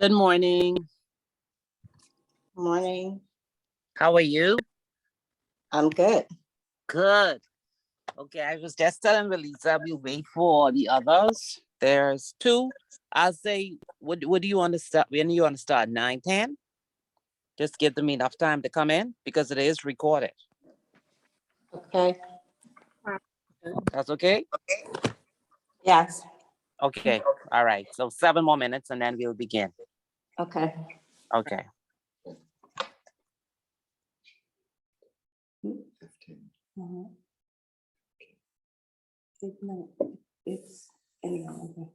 Good morning. Morning. How are you? I'm good. Good. Okay, I was just telling Melissa we wait for the others. There's two. I'll say, what do you want to start? When you want to start? 9, 10? Just give them enough time to come in because it is recorded. Okay. That's okay? Yes. Okay. All right. So 7 more minutes and then we'll begin. Okay. Okay. 15. No, it's anyhow. Okay.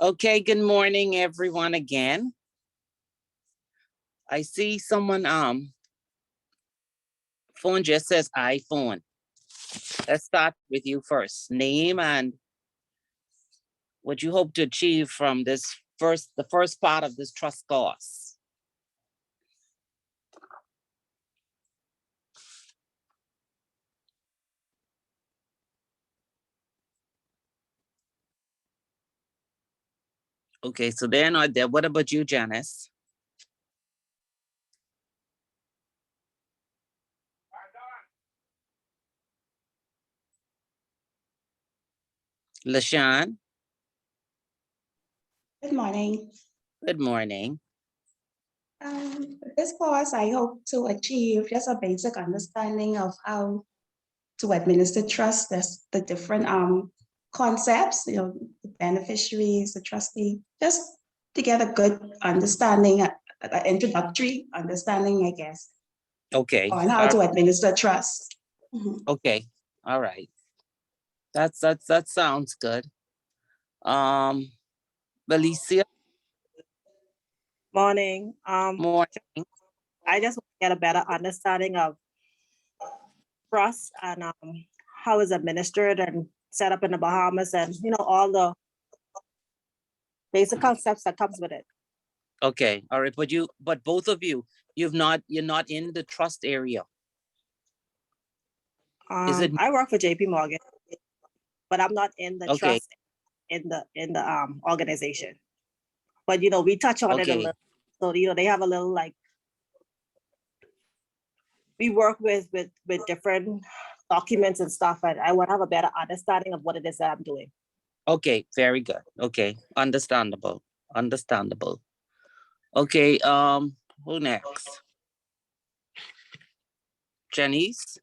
Okay, good morning, everyone, again. I see someone, phone just says iPhone. Let's start with you first. Name and what you hope to achieve from the first part of this trust course. Okay, so they're not there. What about you, Janice? LaShawn, Good morning. good morning. This course, I hope to achieve just a basic understanding of how to administer trust, the different concepts, the beneficiaries, the trustee, just to get a good understanding, an introductory understanding, I guess, Okay. on how to administer trust. Mhm. Okay. All right. That sounds good. Valicia, Morning. morning. I just want to get a better understanding of trust and how it's administered and set up in the Bahamas and all the basic concepts that comes with it. Okay. All right. But both of you, you're not in the trust area. Is it I work for JP Morgan, but I'm not in the okay? trust in the organization. But we touch on it a Okay. little. So they have a little we work with different documents and stuff, and I want to have a better understanding of what it is that I'm doing. Okay. Very good. Okay. Understandable. Okay. Who next? Janice.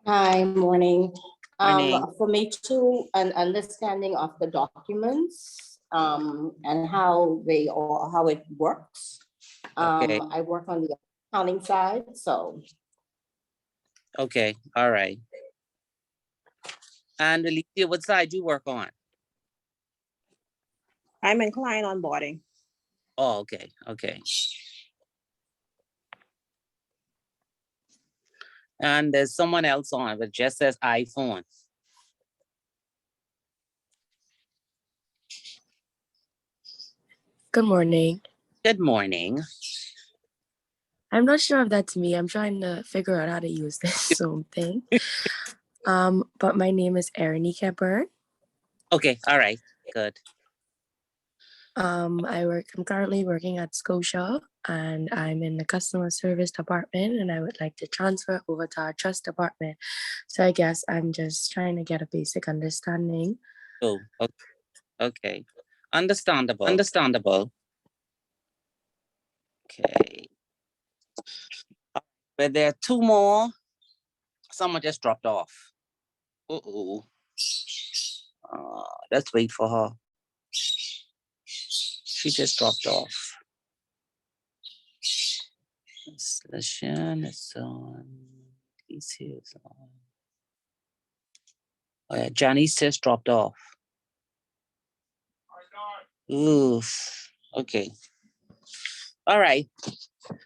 Hi, morning. Morning. For me too, an understanding of the documents, and how it works. Okay. I work on the accounting side, so. Okay. All right. And Alicia, what side you work on? I'm in client onboarding. Oh, okay. Okay. And there's someone else on, but just says iPhone. Good morning. Good morning. I'm not sure if that's me. I'm trying to figure out how to use this Zoom thing. But my name is Erin Kemper. Okay. All right. Good. I'm currently working at Scotia and I'm in the customer service department and I would like to transfer over to our trust department. So I guess I'm just trying to get a basic understanding. Oh, okay. Understandable. Okay. But there are two more. Someone just dropped off. Uh-oh. Let's wait for her. She just dropped off. Session is on. He's here. Oh yeah, Janice just dropped off. Oof. Okay. All right.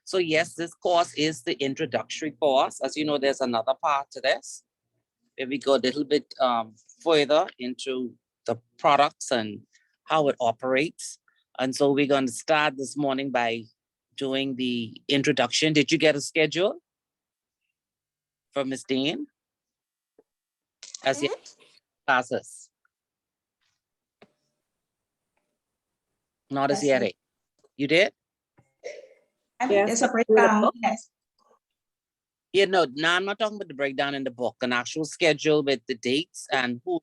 So yes, this course is the introductory course. As you know, there's another part to this where we go a little bit further into the products and how it operates. And so we're going to start this morning by doing the introduction. Did you get a schedule from Ms. Dean? As yet, classes. Not as Yes, yet. You did? Yes, There's a with a breakdown, book? yes. Yeah, no, I'm not talking about the breakdown in the book, an actual schedule with the dates and who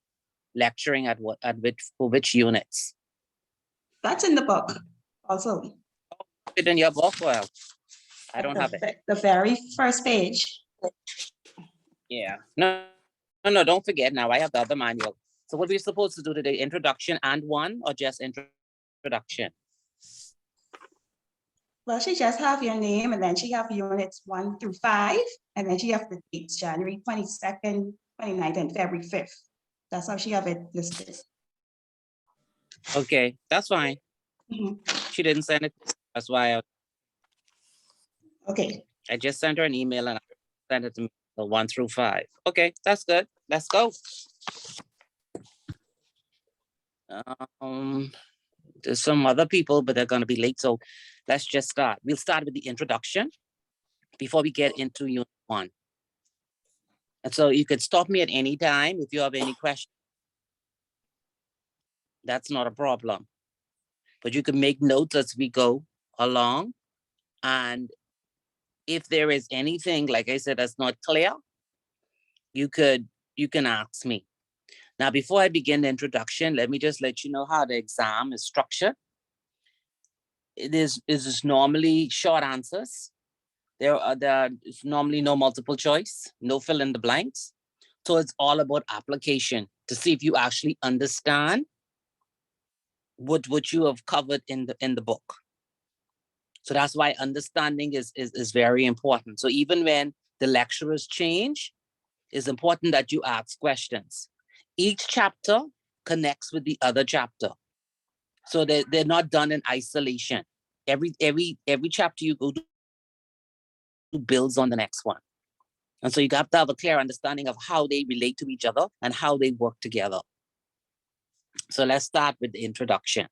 lecturing at what, for which units. That's in the book also. It in your book? Well, I don't have it. The very first page. Yeah. No, don't forget now. I have the other manual. So what we're supposed to do today, introduction and one or just introduction? Well, she just have your name and then she have units 1 through 5. And then she have the dates, January 22nd, 29th, and February 5th. That's how she have it listed. Okay, that's fine. Mhm. She didn't send it. That's why Okay, I just sent her an email and I sent it to me, the 1 through 5. Okay, that's good. Let's go. There's some other people, but they're going to be late. So let's just start. We'll start with the introduction before we get into unit 1. And so you could stop me at any time if you have any questions. That's not a problem. But you can make notes as we go along. And if there is anything, like I said, that's not clear, you can ask me. Now, before I begin the introduction, let me just let you know how the exam is structured. It is normally short answers. There is normally no multiple choice, no fill in the blanks. So it's all about application to see if you actually understand what you have covered in the book. So that's why understanding is very important. So even when the lecturers change, it's important that you ask questions. Each chapter connects with the other chapter. So they're not done in isolation. Every chapter you go to builds on the next one. And so you have to have a clear understanding of how they relate to each other and how they work together. So let's start with the introduction.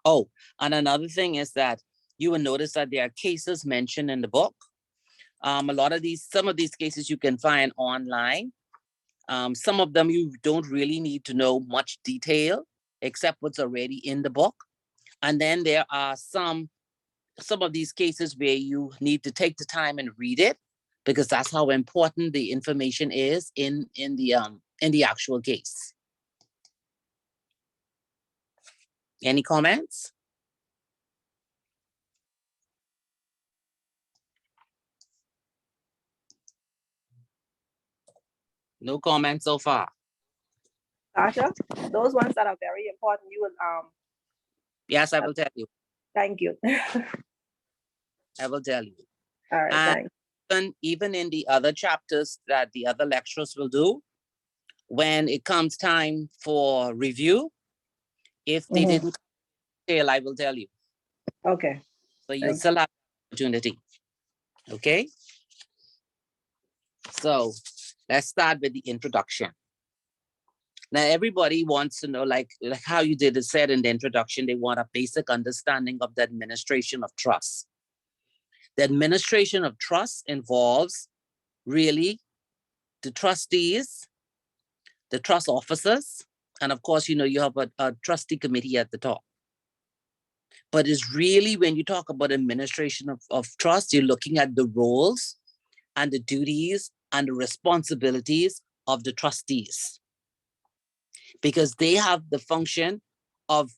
Oh, and another thing is that you will notice that there are cases mentioned in the book. Some of these cases you can find online. Some of them you don't really need to know much detail except what's already in the book. And then there are some of these cases where you need to take the time and read it, because that's how important the information is in the actual case. Any comments? No comments so far. Tasha, those ones that are very important, you will, Yes, I will tell you. thank you. I will tell you. All right, And thanks. even in the other chapters that the other lecturers will do, when it comes time for review, if they didn't tell, I will tell you. Okay. So you'll Thanks. still have opportunity. Okay. So let's start with the introduction. Now, everybody wants to know, like how you did it said in the introduction, they want a basic understanding of the administration of trust. The administration of trust involves really the trustees, the trust officers, and of course, you have a trustee committee at the top. But it's really, when you talk about administration of trust, you're looking at the roles and the duties and the responsibilities of the trustees, because they have the function of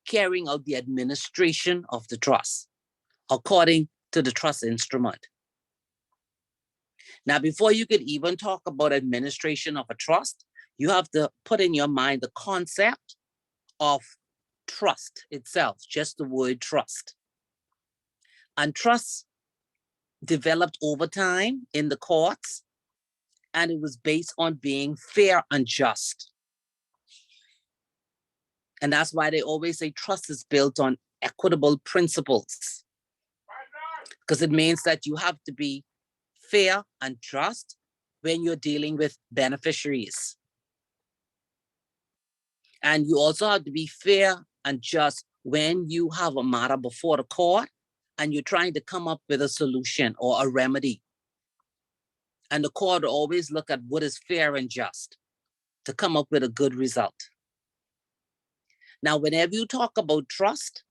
carrying out the administration of the trust according to the trust instrument. Now, before you could even talk about administration of a trust, you have to put in your mind the concept of trust itself, just the word trust. And trust developed over time in the courts, and it was based on being fair and just. And that's why they always say trust is built on equitable principles, because it means that you have to be fair and just when you're dealing with beneficiaries. And you also have to be fair and just when you have a matter before the court and you're trying to come up with a solution or a remedy. And the court will always look at what is fair and just to come up with a good result. Now, whenever you talk about trust,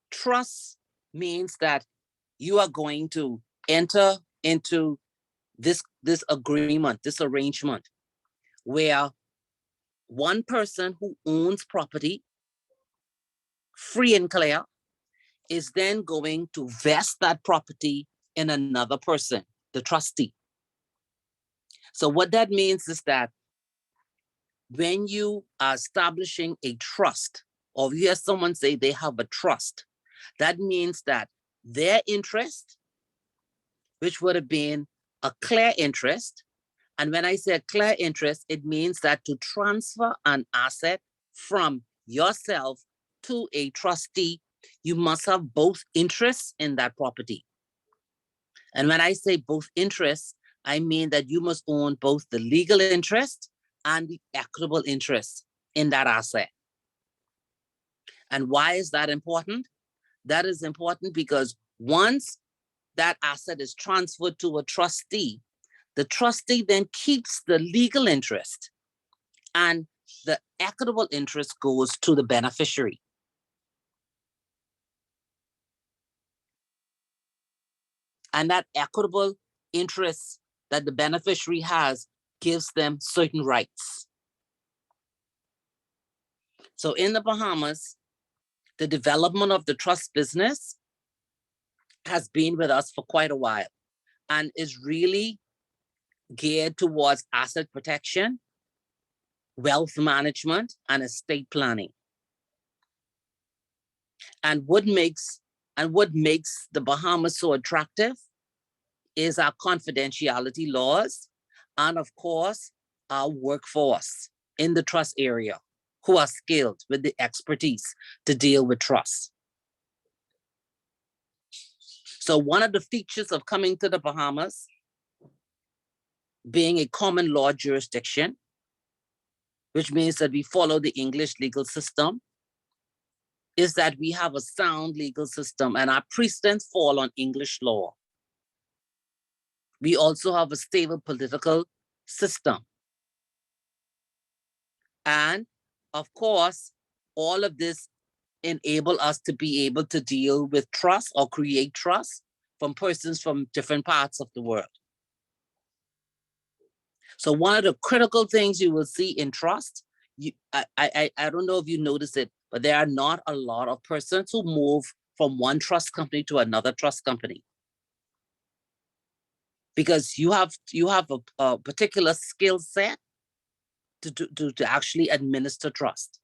trust means that you are going to enter into this agreement, this arrangement, where one person who owns property, free and clear, is then going to vest that property in another person, the trustee. So what that means is that when you are establishing a trust, or you hear someone say they have a trust, that means that their interest, which would have been a clear interest, and when I say a clear interest, it means that to transfer an asset from yourself to a trustee, you must have both interests in that property. And when I say both interests, I mean that you must own both the legal interest and the equitable interest in that asset. And why is that important? That is important because once that asset is transferred to a trustee, the trustee then keeps the legal interest and the equitable interest goes to the beneficiary. And that equitable interest that the beneficiary has gives them certain rights. So in the Bahamas, the development of the trust business has been with us for quite a while and is really geared towards asset protection, wealth management, and estate planning. And what makes the Bahamas so attractive is our confidentiality laws and, of course, our workforce in the trust area who are skilled with the expertise to deal with trust. So one of the features of coming to the Bahamas, being a common law jurisdiction, which means that we follow the English legal system, is that we have a sound legal system and our precedents fall on English law. We also have a stable political system. And of course, all of this enable us to be able to deal with trust or create trust from persons from different parts of the world. So one of the critical things you will see in trust, I don't know if you notice it, but there are not a lot of persons who move from one trust company to another trust company. Because you have a particular skill set to actually administer trust.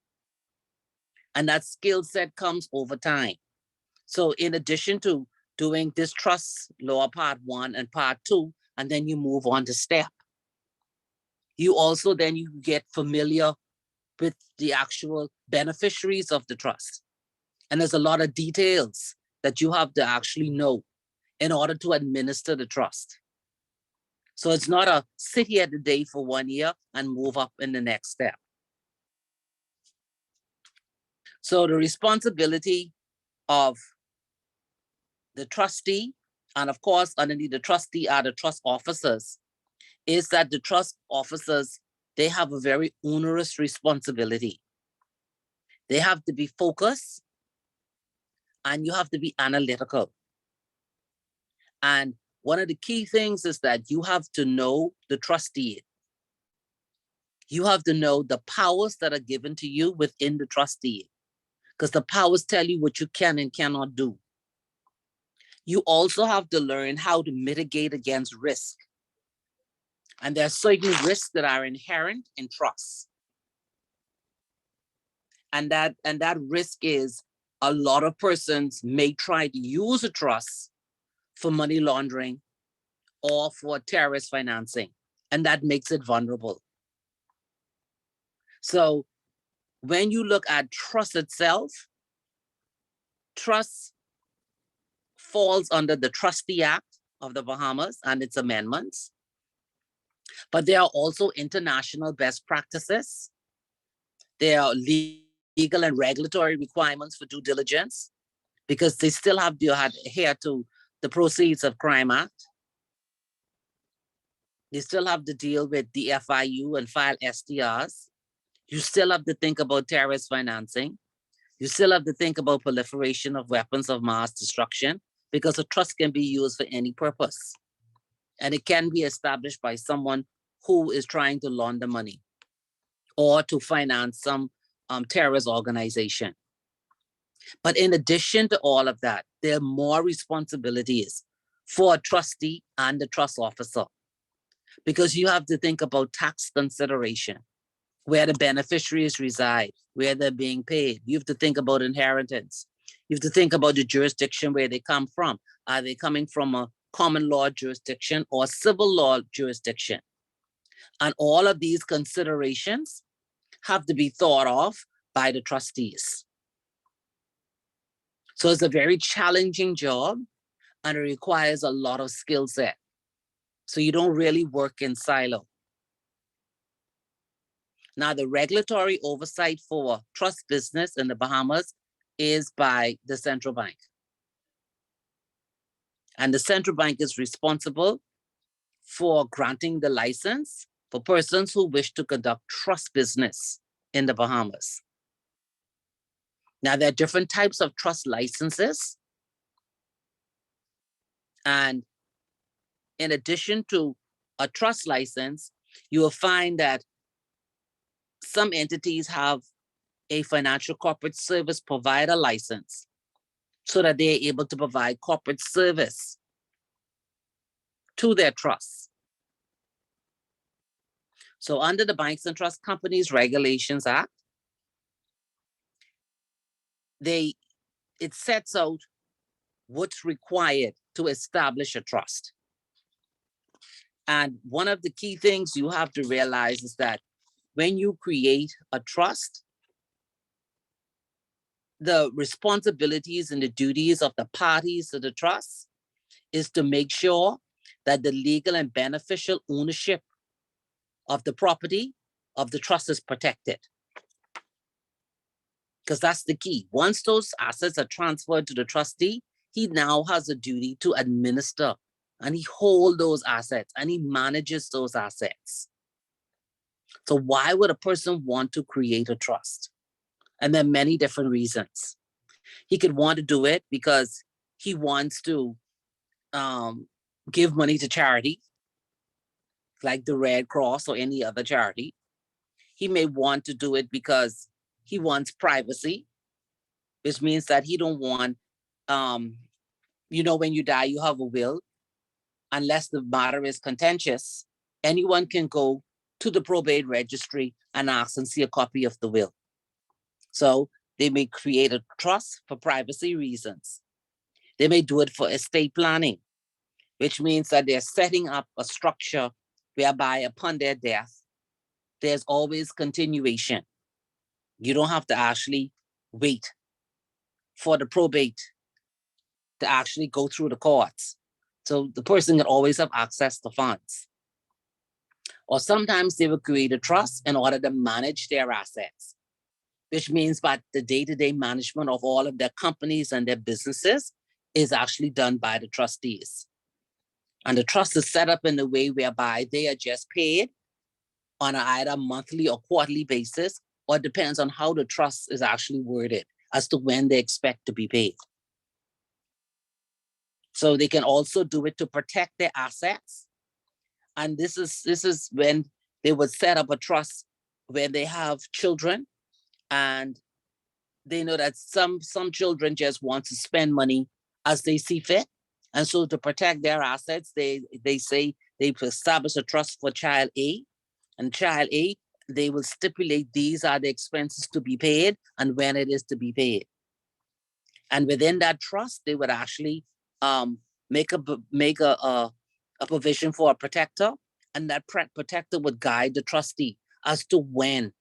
And that skill set comes over time. So in addition to doing this trust law part 1 and part 2, and then you move on to step, you also then you get familiar with the actual beneficiaries of the trust. And there's a lot of details that you have to actually know in order to administer the trust. So it's not a sit here today for 1 year and move up in the next step. So the responsibility of the trustee, and of course, underneath the trustee are the trust officers, is that the trust officers, they have a very onerous responsibility. They have to be focused and you have to be analytical. And one of the key things is that you have to know the trustee. You have to know the powers that are given to you within the trustee, because the powers tell you what you can and cannot do. You also have to learn how to mitigate against risk. And there are certain risks that are inherent in trust. And that risk is a lot of persons may try to use a trust for money laundering or for terrorist financing, and that makes it vulnerable. So when you look at trust itself, trust falls under the Trustee Act of the Bahamas and its amendments. But there are also international best practices. There are legal and regulatory requirements for due diligence, because they still have to adhere to the Proceeds of Crime Act. They still have to deal with the FIU and file STRs. You still have to think about terrorist financing. You still have to think about proliferation of weapons of mass destruction, because a trust can be used for any purpose. And it can be established by someone who is trying to launder money or to finance some terrorist organization. But in addition to all of that, there are more responsibilities for a trustee and the trust officer, because you have to think about tax consideration, where the beneficiaries reside, where they're being paid. You have to think about inheritance. You have to think about the jurisdiction where they come from. Are they coming from a common law jurisdiction or civil law jurisdiction? And all of these considerations have to be thought of by the trustees. So it's a very challenging job and it requires a lot of skill set. So you don't really work in silo. Now, the regulatory oversight for trust business in the Bahamas is by the central bank. And the central bank is responsible for granting the license for persons who wish to conduct trust business in the Bahamas. Now, there are different types of trust licenses. And in addition to a trust license, you will find that some entities have a financial corporate service provider license so that they're able to provide corporate service to their trusts. So under the Banks and Trust Companies Regulations Act, it sets out what's required to establish a trust. And one of the key things you have to realize is that when you create a trust, the responsibilities and the duties of the parties to the trust is to make sure that the legal and beneficial ownership of the property of the trust is protected. Because that's the key. Once those assets are transferred to the trustee, he now has a duty to administer and he holds those assets and he manages those assets. So why would a person want to create a trust? And there are many different reasons. He could want to do it because he wants to give money to charity, like the Red Cross or any other charity. He may want to do it because he wants privacy, which means that he don't want, when you die, you have a will. Unless the matter is contentious, anyone can go to the probate registry and ask and see a copy of the will. So they may create a trust for privacy reasons. They may do it for estate planning, which means that they're setting up a structure whereby upon their death, there's always continuation. You don't have to actually wait for the probate to actually go through the courts. So the person can always have access to funds. Or sometimes they will create a trust in order to manage their assets, which means that the day-to-day management of all of their companies and their businesses is actually done by the trustees. And the trust is set up in a way whereby they are just paid on an either monthly or quarterly basis, or it depends on how the trust is actually worded as to when they expect to be paid. So they can also do it to protect their assets. And this is when they would set up a trust where they have children and they know that some children just want to spend money as they see fit. And so to protect their assets, they say they establish a trust for child A, and child A, they will stipulate these are the expenses to be paid and when it is to be paid. And within that trust, they would actually make a provision for a protector, and that protector would guide the trustee as to when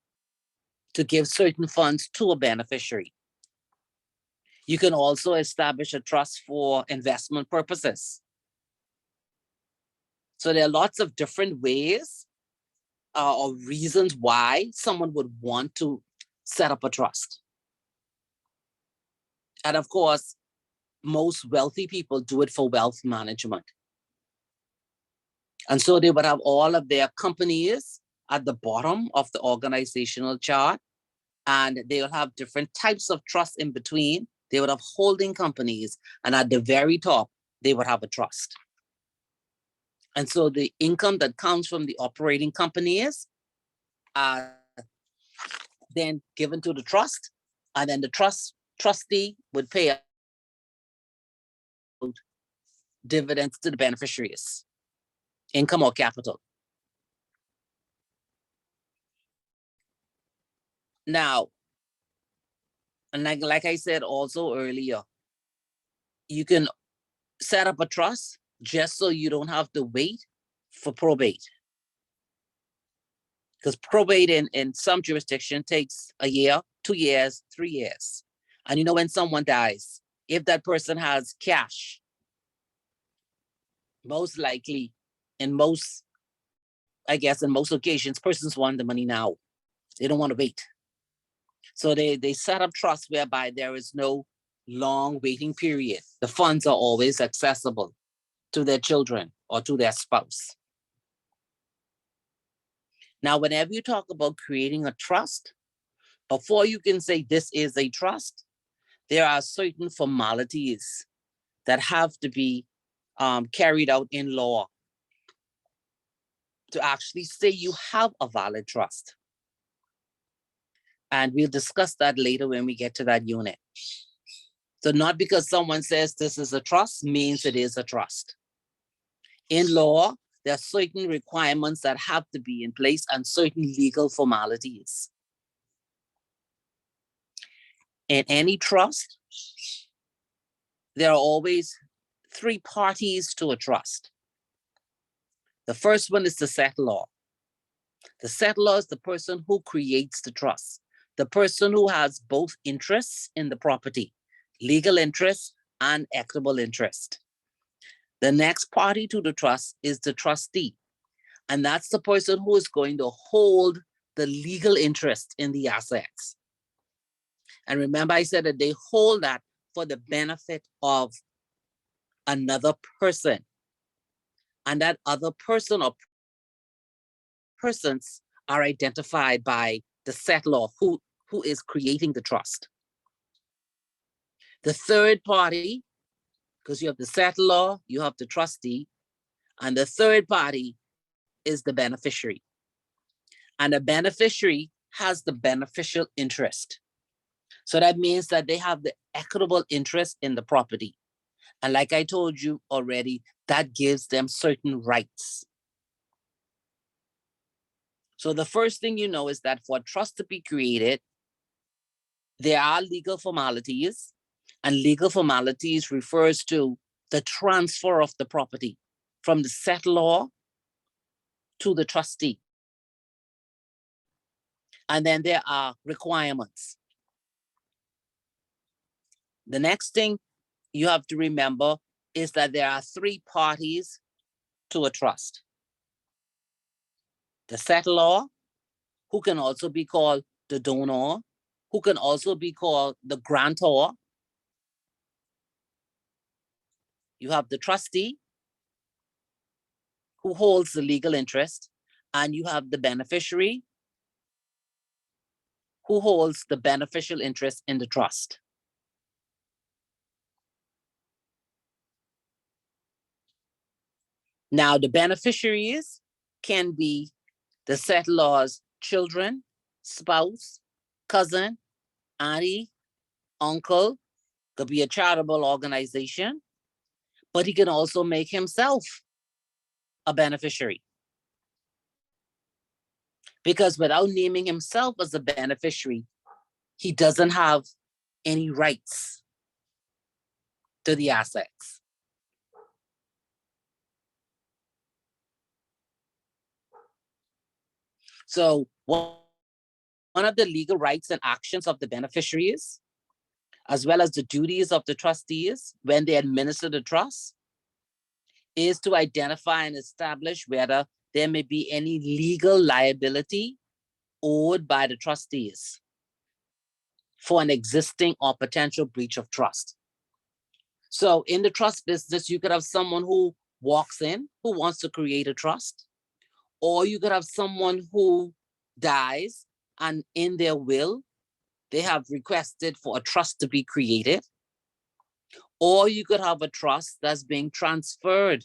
to give certain funds to a beneficiary. You can also establish a trust for investment purposes. So there are lots of different ways or reasons why someone would want to set up a trust. And of course, most wealthy people do it for wealth management. And so they would have all of their companies at the bottom of the organizational chart, and they will have different types of trusts in between. They would have holding companies, and at the very top, they would have a trust. And so the income that comes from the operating companies are then given to the trust, and then the trustee would pay out dividends to the beneficiaries, income or capital. Now, and like I said also earlier, you can set up a trust just so you don't have to wait for probate. Because probate in some jurisdiction takes a year, 2 years, 3 years. And you know, when someone dies, if that person has cash, most likely in most, I guess in most occasions, persons want the money now. They don't want to wait. So they set up trusts whereby there is no long waiting period. The funds are always accessible to their children or to their spouse. Now, whenever you talk about creating a trust, before you can say this is a trust, there are certain formalities that have to be carried out in law to actually say you have a valid trust. And we'll discuss that later when we get to that unit. So not because someone says this is a trust means it is a trust. In law, there are certain requirements that have to be in place and certain legal formalities. In any trust, there are always 3 parties to a trust. The first one is the settlor. The settlor is the person who creates the trust, the person who has both interests in the property, legal interest and equitable interest. The next party to the trust is the trustee, and that's the person who is going to hold the legal interest in the assets. And remember, I said that they hold that for the benefit of another person. And that other person or persons are identified by the settlor who is creating the trust. The third party, because you have the settlor, you have the trustee, and the third party is the beneficiary. And the beneficiary has the beneficial interest. So that means that they have the equitable interest in the property. And like I told you already, that gives them certain rights. So the first thing you know is that for a trust to be created, there are legal formalities, and legal formalities refers to the transfer of the property from the settlor to the trustee. And then there are requirements. The next thing you have to remember is that there are 3 parties to a trust. The settlor, who can also be called the donor, who can also be called the grantor. You have the trustee, who holds the legal interest, and you have the beneficiary, who holds the beneficial interest in the trust. Now, the beneficiaries can be the settlor's children, spouse, cousin, auntie, uncle, could be a charitable organization, but he can also make himself a beneficiary. Because without naming himself as a beneficiary, he doesn't have any rights to the assets. So one of the legal rights and actions of the beneficiaries, as well as the duties of the trustees when they administer the trust, is to identify and establish whether there may be any legal liability owed by the trustees for an existing or potential breach of trust. So in the trust business, you could have someone who walks in, who wants to create a trust, or you could have someone who dies and in their will, they have requested for a trust to be created, or you could have a trust that's being transferred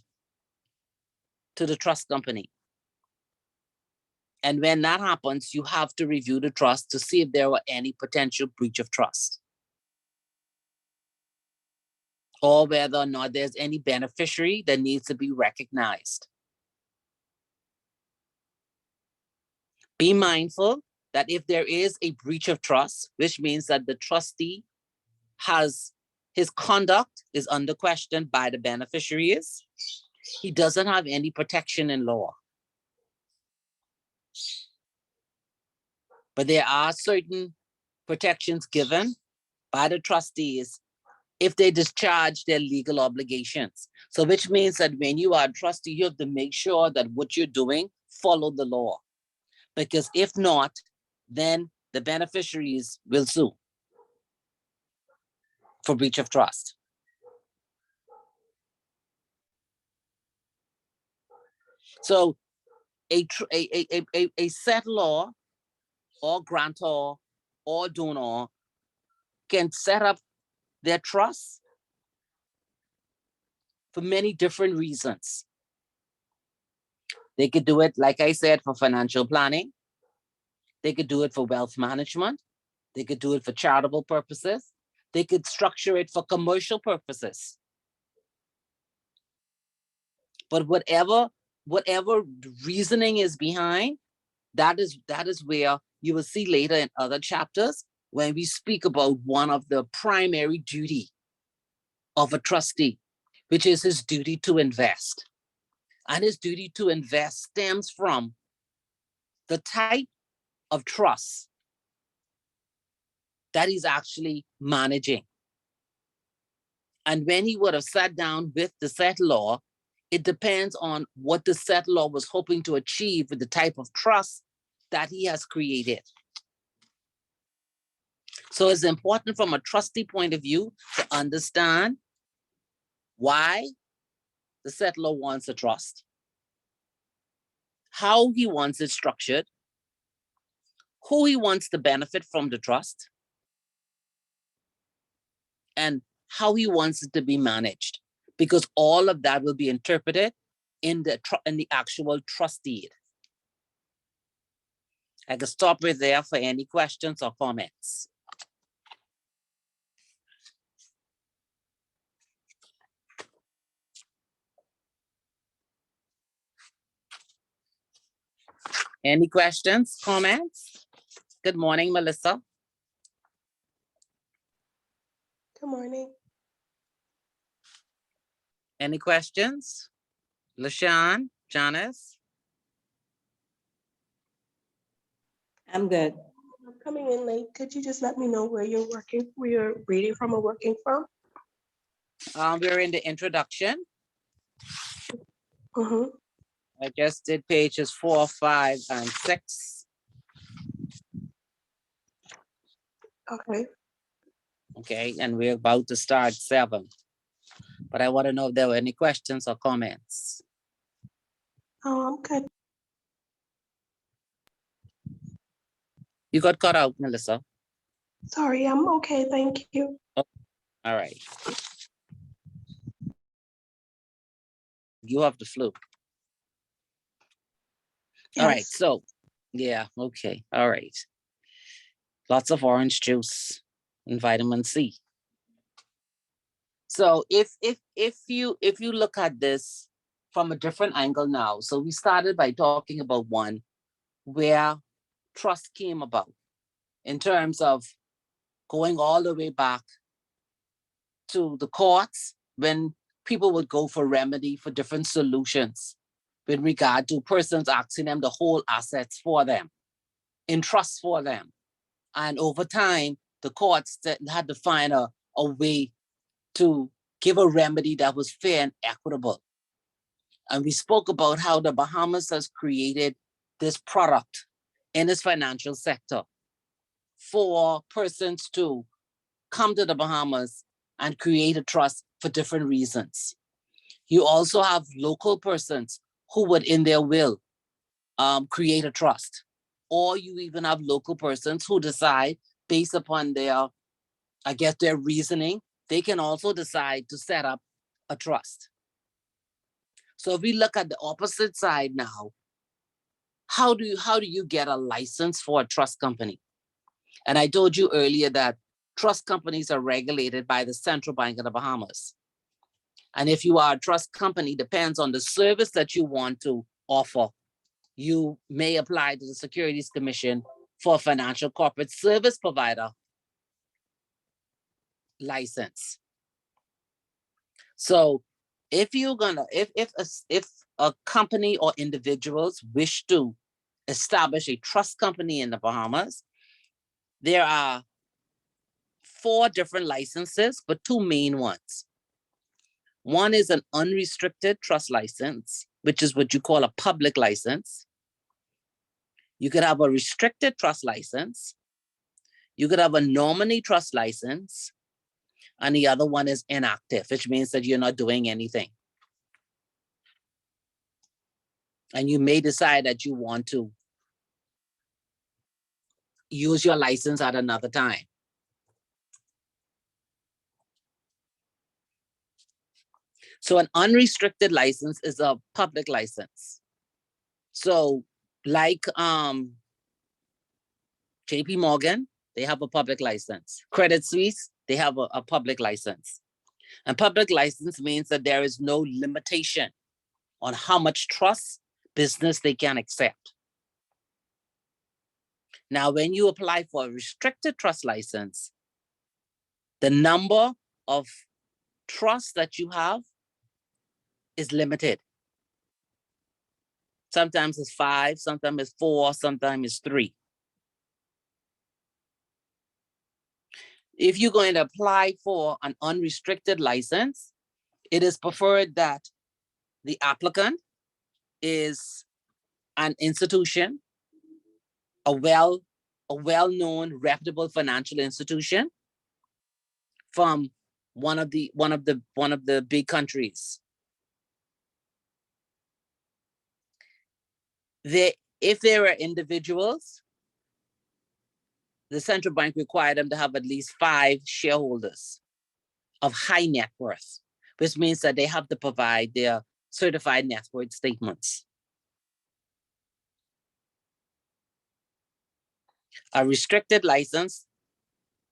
to the trust company. And when that happens, you have to review the trust to see if there were any potential breach of trust, or whether or not there's any beneficiary that needs to be recognized. Be mindful that if there is a breach of trust, which means that the trustee has his conduct is under question by the beneficiaries, he doesn't have any protection in law. But there are certain protections given by the trustees if they discharge their legal obligations. So which means that when you are a trustee, you have to make sure that what you're doing follow the law. Because if not, then the beneficiaries will sue for breach of trust. So a settlor or grantor or donor can set up their trust for many different reasons. They could do it, like I said, for financial planning. They could do it for wealth management. They could do it for charitable purposes. They could structure it for commercial purposes. But whatever reasoning is behind, that is where you will see later in other chapters when we speak about one of the primary duty of a trustee, which is his duty to invest. And his duty to invest stems from the type of trust that he's actually managing. And when he would have sat down with the settlor, it depends on what the settlor was hoping to achieve with the type of trust that he has created. So it's important from a trustee point of view to understand why the settlor wants a trust, how he wants it structured, who he wants to benefit from the trust, and how he wants it to be managed, because all of that will be interpreted in the actual trust deed. I can stop right there for any questions or comments. Any questions, comments? Good morning, Melissa. Good morning. Any questions? LaShawn, Janice? I'm good. I'm coming in late. Could you just let me know where you're reading from or working from? We're in the introduction. Mm-hmm. I just did pages 4, 5, and 6. Okay. Okay, and we're about to start 7. But I want to know if there were any questions or comments. I'm good. You got cut out, Melissa. Sorry, I'm okay. Thank you. All right. You have the flu. All right, Yes. so, yeah, okay, all right. Lots of orange juice and vitamin C. So if you look at this from a different angle now, so we started by talking about one where trust came about in terms of going all the way back to the courts when people would go for remedy for different solutions with regard to persons asking them to hold assets for them, in trust for them. And over time, the courts had to find a way to give a remedy that was fair and equitable. And we spoke about how the Bahamas has created this product in its financial sector for persons to come to the Bahamas and create a trust for different reasons. You also have local persons who would, in their will, create a trust. Or you even have local persons who decide based upon their, I guess, their reasoning, they can also decide to set up a trust. So if we look at the opposite side now, how do you get a license for a trust company? And I told you earlier that trust companies are regulated by the Central Bank of the Bahamas. And if you are a trust company, depends on the service that you want to offer. You may apply to the Securities Commission for a financial corporate service provider license. So if you're gonna, if a company or individuals wish to establish a trust company in the Bahamas, there are 4 different licenses, but 2 main ones. One is an unrestricted trust license, which is what you call a public license. You could have a restricted trust license. You could have a nominee trust license. And the other one is inactive, which means that you're not doing anything. And you may decide that you want to use your license at another time. So an unrestricted license is a public license. So like JP Morgan, they have a public license. Credit Suisse, they have a public license. And public license means that there is no limitation on how much trust business they can accept. Now, when you apply for a restricted trust license, the number of trusts that you have is limited. Sometimes it's 5, sometimes it's 4, sometimes it's 3. If you're going to apply for an unrestricted license, it is preferred that the applicant is an institution, a well-known, reputable financial institution from one of the big countries. If there are individuals, the central bank required them to have at least 5 shareholders of high net worth, which means that they have to provide their certified net worth statements. A restricted license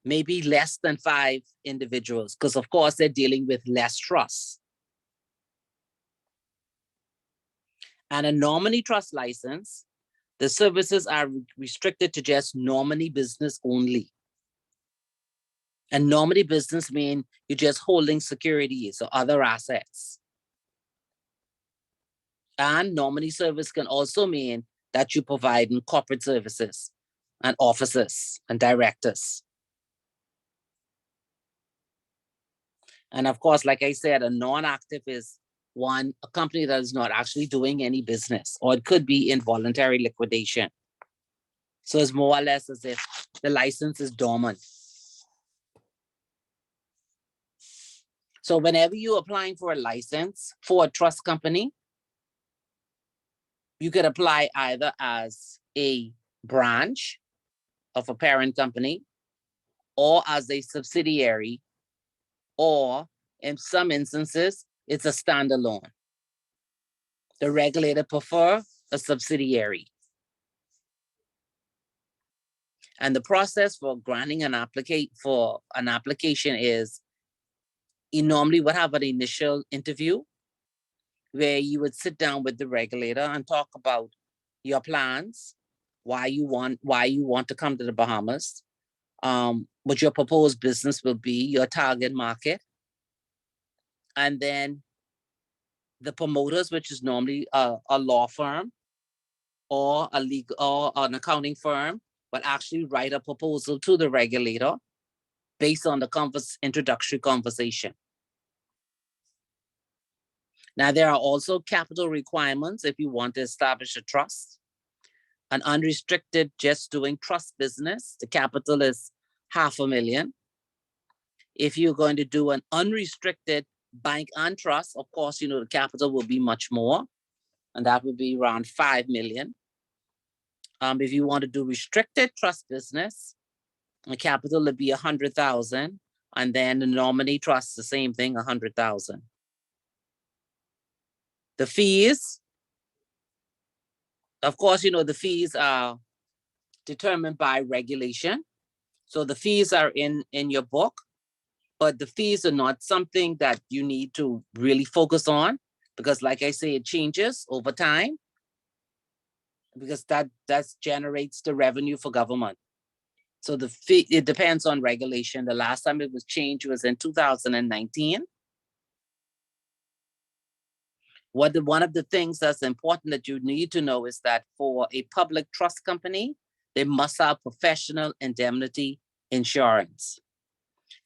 may be less than 5 individuals, because of course they're dealing with less trusts. And a nominee trust license, the services are restricted to just nominee business only. And nominee business means you're just holding securities or other assets. And nominee service can also mean that you provide corporate services and officers and directors. And of course, like I said, a non-active is a company that is not actually doing any business, or it could be involuntary liquidation. So it's more or less as if the license is dormant. So whenever you're applying for a license for a trust company, you could apply either as a branch of a parent company, or as a subsidiary, or in some instances, it's a standalone. The regulator prefer a subsidiary. And the process for granting an application is, you normally would have an initial interview where you would sit down with the regulator and talk about your plans, why you want to come to the Bahamas, what your proposed business will be, your target market. And then the promoters, which is normally a law firm or a legal or an accounting firm, will actually write a proposal to the regulator based on the introductory conversation. Now, there are also capital requirements if you want to establish a trust. An unrestricted, just doing trust business, the capital is $500,000. If you're going to do an unrestricted bank and trust, of course, the capital will be much more, and that would be around $5 million. If you want to do restricted trust business, the capital would be $100,000, and then the nominee trust, the same thing, $100,000. The fees, of course, the fees are determined by regulation. So the fees are in your book, but the fees are not something that you need to really focus on, because like I say, it changes over time, because that generates the revenue for government. So the fee, it depends on regulation. The last time it was changed was in 2019. One of the things that's important that you need to know is that for a public trust company, they must have professional indemnity insurance.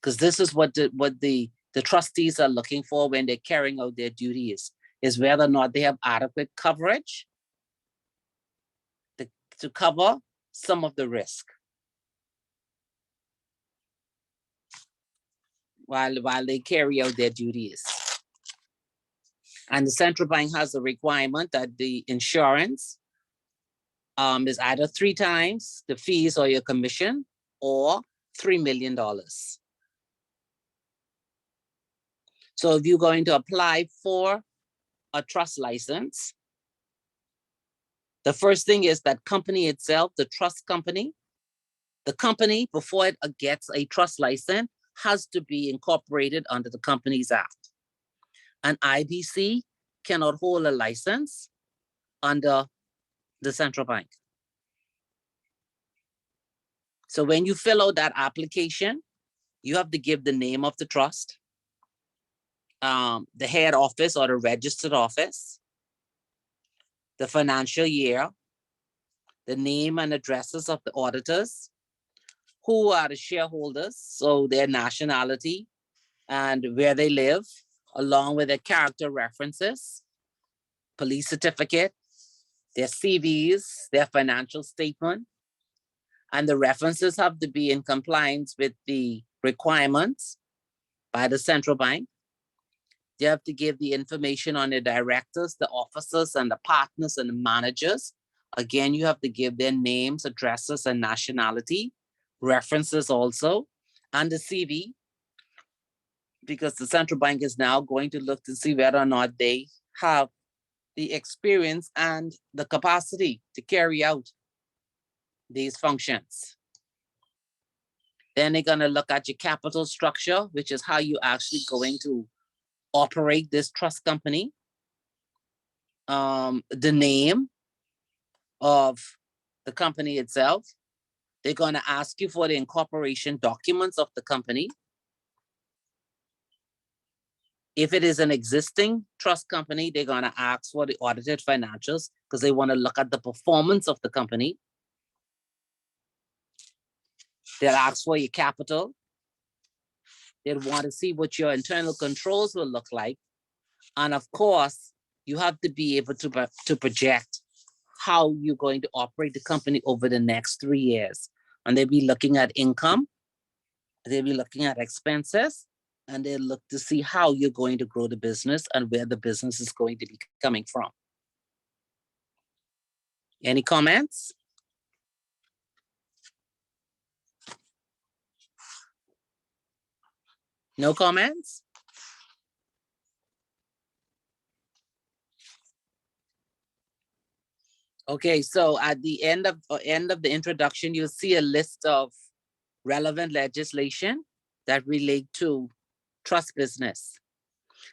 Because this is what the trustees are looking for when they're carrying out their duties, is whether or not they have adequate coverage to cover some of the risk while they carry out their duties. And the central bank has a requirement that the insurance is either 3 times the fees or your commission or $3 million. So if you're going to apply for a trust license, the first thing is that company itself, the trust company, the company before it gets a trust license has to be incorporated under the Companies Act. An IBC cannot hold a license under the central bank. So when you fill out that application, you have to give the name of the trust, the head office or the registered office, the financial year, the name and addresses of the auditors, who are the shareholders, so their nationality and where they live, along with their character references, police certificate, their CVs, their financial statement, and the references have to be in compliance with the requirements by the central bank. You have to give the information on the directors, the officers, and the partners and the managers. Again, you have to give their names, addresses, and nationality, references also, and the CV, because the central bank is now going to look to see whether or not they have the experience and the capacity to carry out these functions. Then they're going to look at your capital structure, which is how you actually going to operate this trust company. The name of the company itself. They're going to ask you for the incorporation documents of the company. If it is an existing trust company, they're going to ask for the audited financials because they want to look at the performance of the company. They'll ask for your capital. They'll want to see what your internal controls will look like. And of course, you have to be able to project how you're going to operate the company over the next 3 years. And they'll be looking at income, they'll be looking at expenses, and they'll look to see how you're going to grow the business and where the business is going to be coming from. Any comments? No comments? Okay, so at the end of the introduction, you'll see a list of relevant legislation that relate to trust business.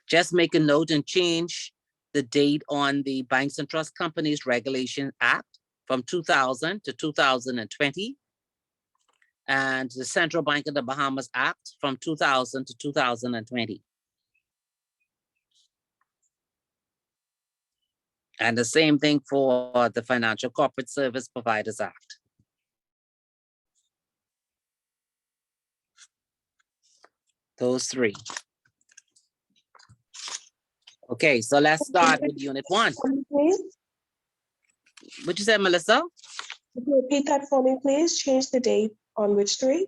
Just make a note and change the date on the Banks and Trust Companies Regulation Act from 2000 to 2020, and the Central Bank of the Bahamas Act from 2000 to 2020. And the same thing for the Financial Corporate Service Providers Act. Those 3. Okay, so let's start with Unit 1. Please, What you said, Melissa? could you repeat that for me, please? Change the date on which 3?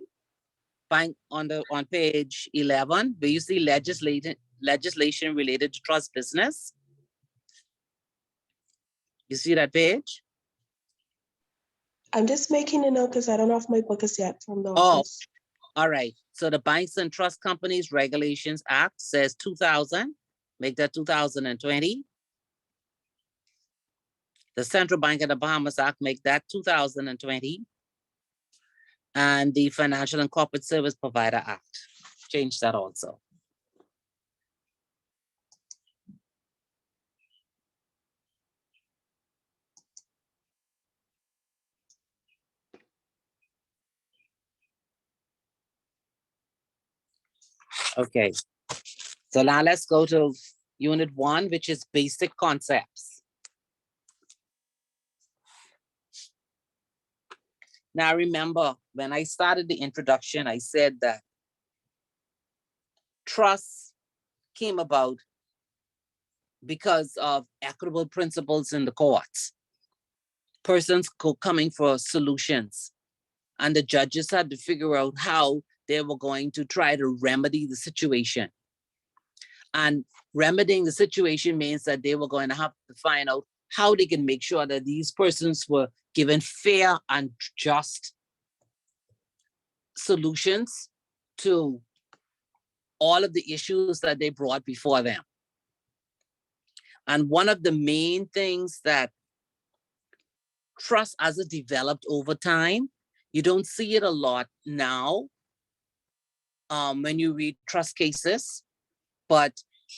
Bank on page 11, where you see legislation related to trust business. You see that page? I'm just making a note because I don't have my book as yet from the Oh, office. all right. So the Banks and Trust Companies Regulations Act says 2000, make that 2020. The Central Bank of the Bahamas Act, make that 2020. And the Financial and Corporate Service Provider Act, change that also. Okay, so now let's go to Unit 1, which is basic concepts. Now, remember, when I started the introduction, I said that trust came about because of equitable principles in the courts. Persons coming for solutions, and the judges had to figure out how they were going to try to remedy the situation. And remedying the situation means that they were going to have to find out how they can make sure that these persons were given fair and just solutions to all of the issues that they brought before them. And one of the main things that trust as it developed over time, you don't see it a lot now when you read trust cases, but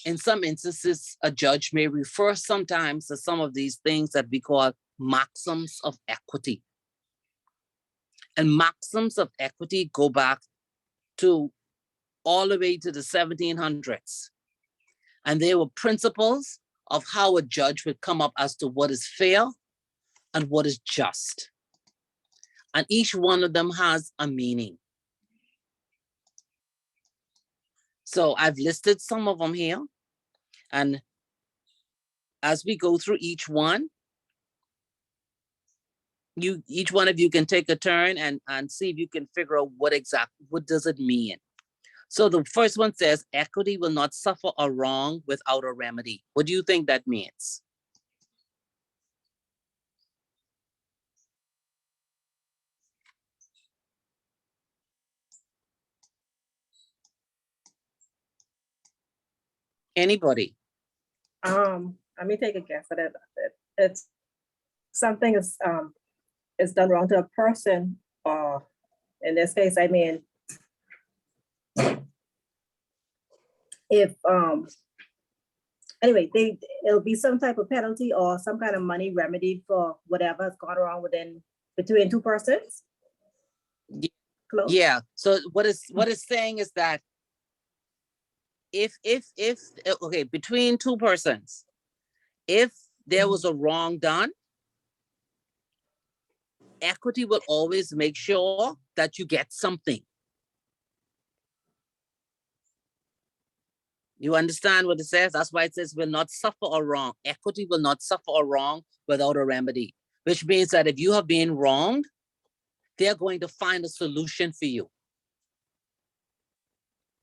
in some instances, a judge may refer sometimes to some of these things that we call maxims of equity. And maxims of equity go back to all the way to the 1700s. And they were principles of how a judge would come up as to what is fair and what is just. And each one of them has a meaning. So I've listed some of them here. And as we go through each one, each one of you can take a turn and see if you can figure out what does it mean. So the first one says, equity will not suffer a wrong without a remedy. What do you think that means? Anybody? Let me take a guess at it. It's something is done wrong to a person, or in this case, I mean, if anyway, it'll be some type of penalty or some kind of money remedy for whatever has gone wrong between two persons. Close. Yeah. So what it's saying is that if okay, between two persons, if there was a wrong done, equity will always make sure that you get something. You understand what it says? That's why it says will not suffer a wrong. Equity will not suffer a wrong without a remedy, which means that if you have been wronged, they're going to find a solution for you.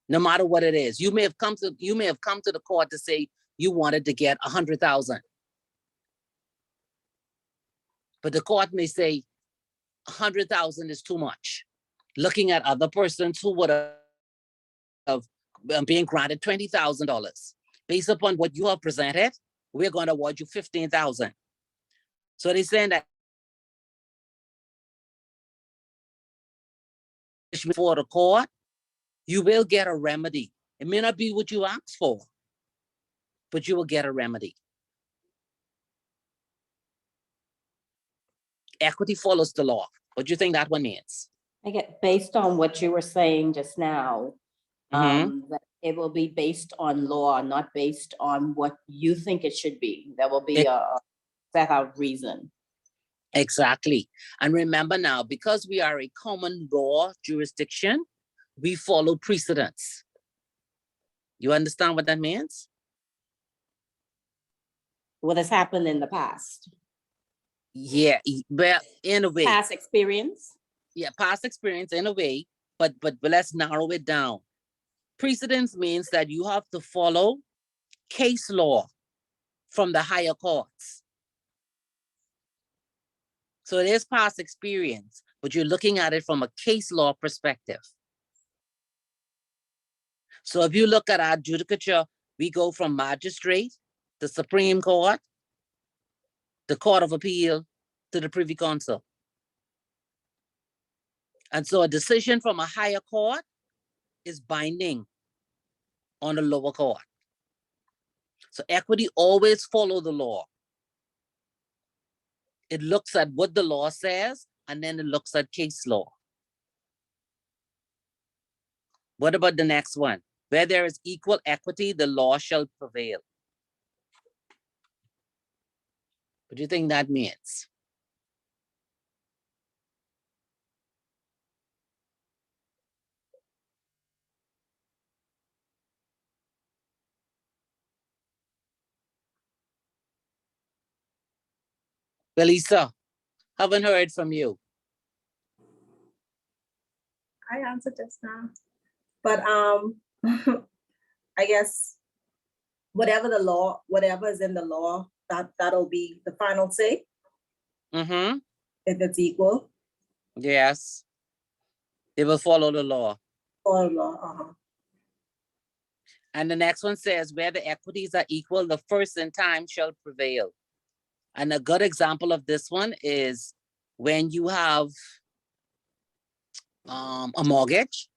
No matter what it is. You may have come to the court to say you wanted to get 100,000. But the court may say 100,000 is too much. Looking at other persons who would have being granted $20,000. Based upon what you have presented, we're going to award you 15,000. So they're saying that before the court, you will get a remedy. It may not be what you asked for, but you will get a remedy. Equity follows the law. What do you think that one means? I get, based on what you were saying just now, that it will be based on law, not based on what you think it should be. There will be a set out reason. Exactly. And remember now, because we are a common law jurisdiction, we follow precedents. You understand what that means? What has happened in the past? Yeah, well, in a way. Past experience? Yeah, past experience in a way, but let's narrow it down. Precedence means that you have to follow case law from the higher courts. So it is past experience, but you're looking at it from a case law perspective. So if you look at our judicature, we go from magistrate, the Supreme Court, the Court of Appeal, to the Privy Council. And so a decision from a higher court is binding on the lower court. So equity always follow the law. It looks at what the law says, and then it looks at case law. What about the next one? Where there is equal equity, the law shall prevail. What do you think that means? Belisa, haven't heard from you. I answered just now. But I guess whatever the law, whatever is in the law, that'll be the final say Mm-hmm. if it's equal. Yes. They will follow the law. Or law. And the next one says, where the equities are equal, the first in time shall prevail. And a good example of this one is when you have a mortgage.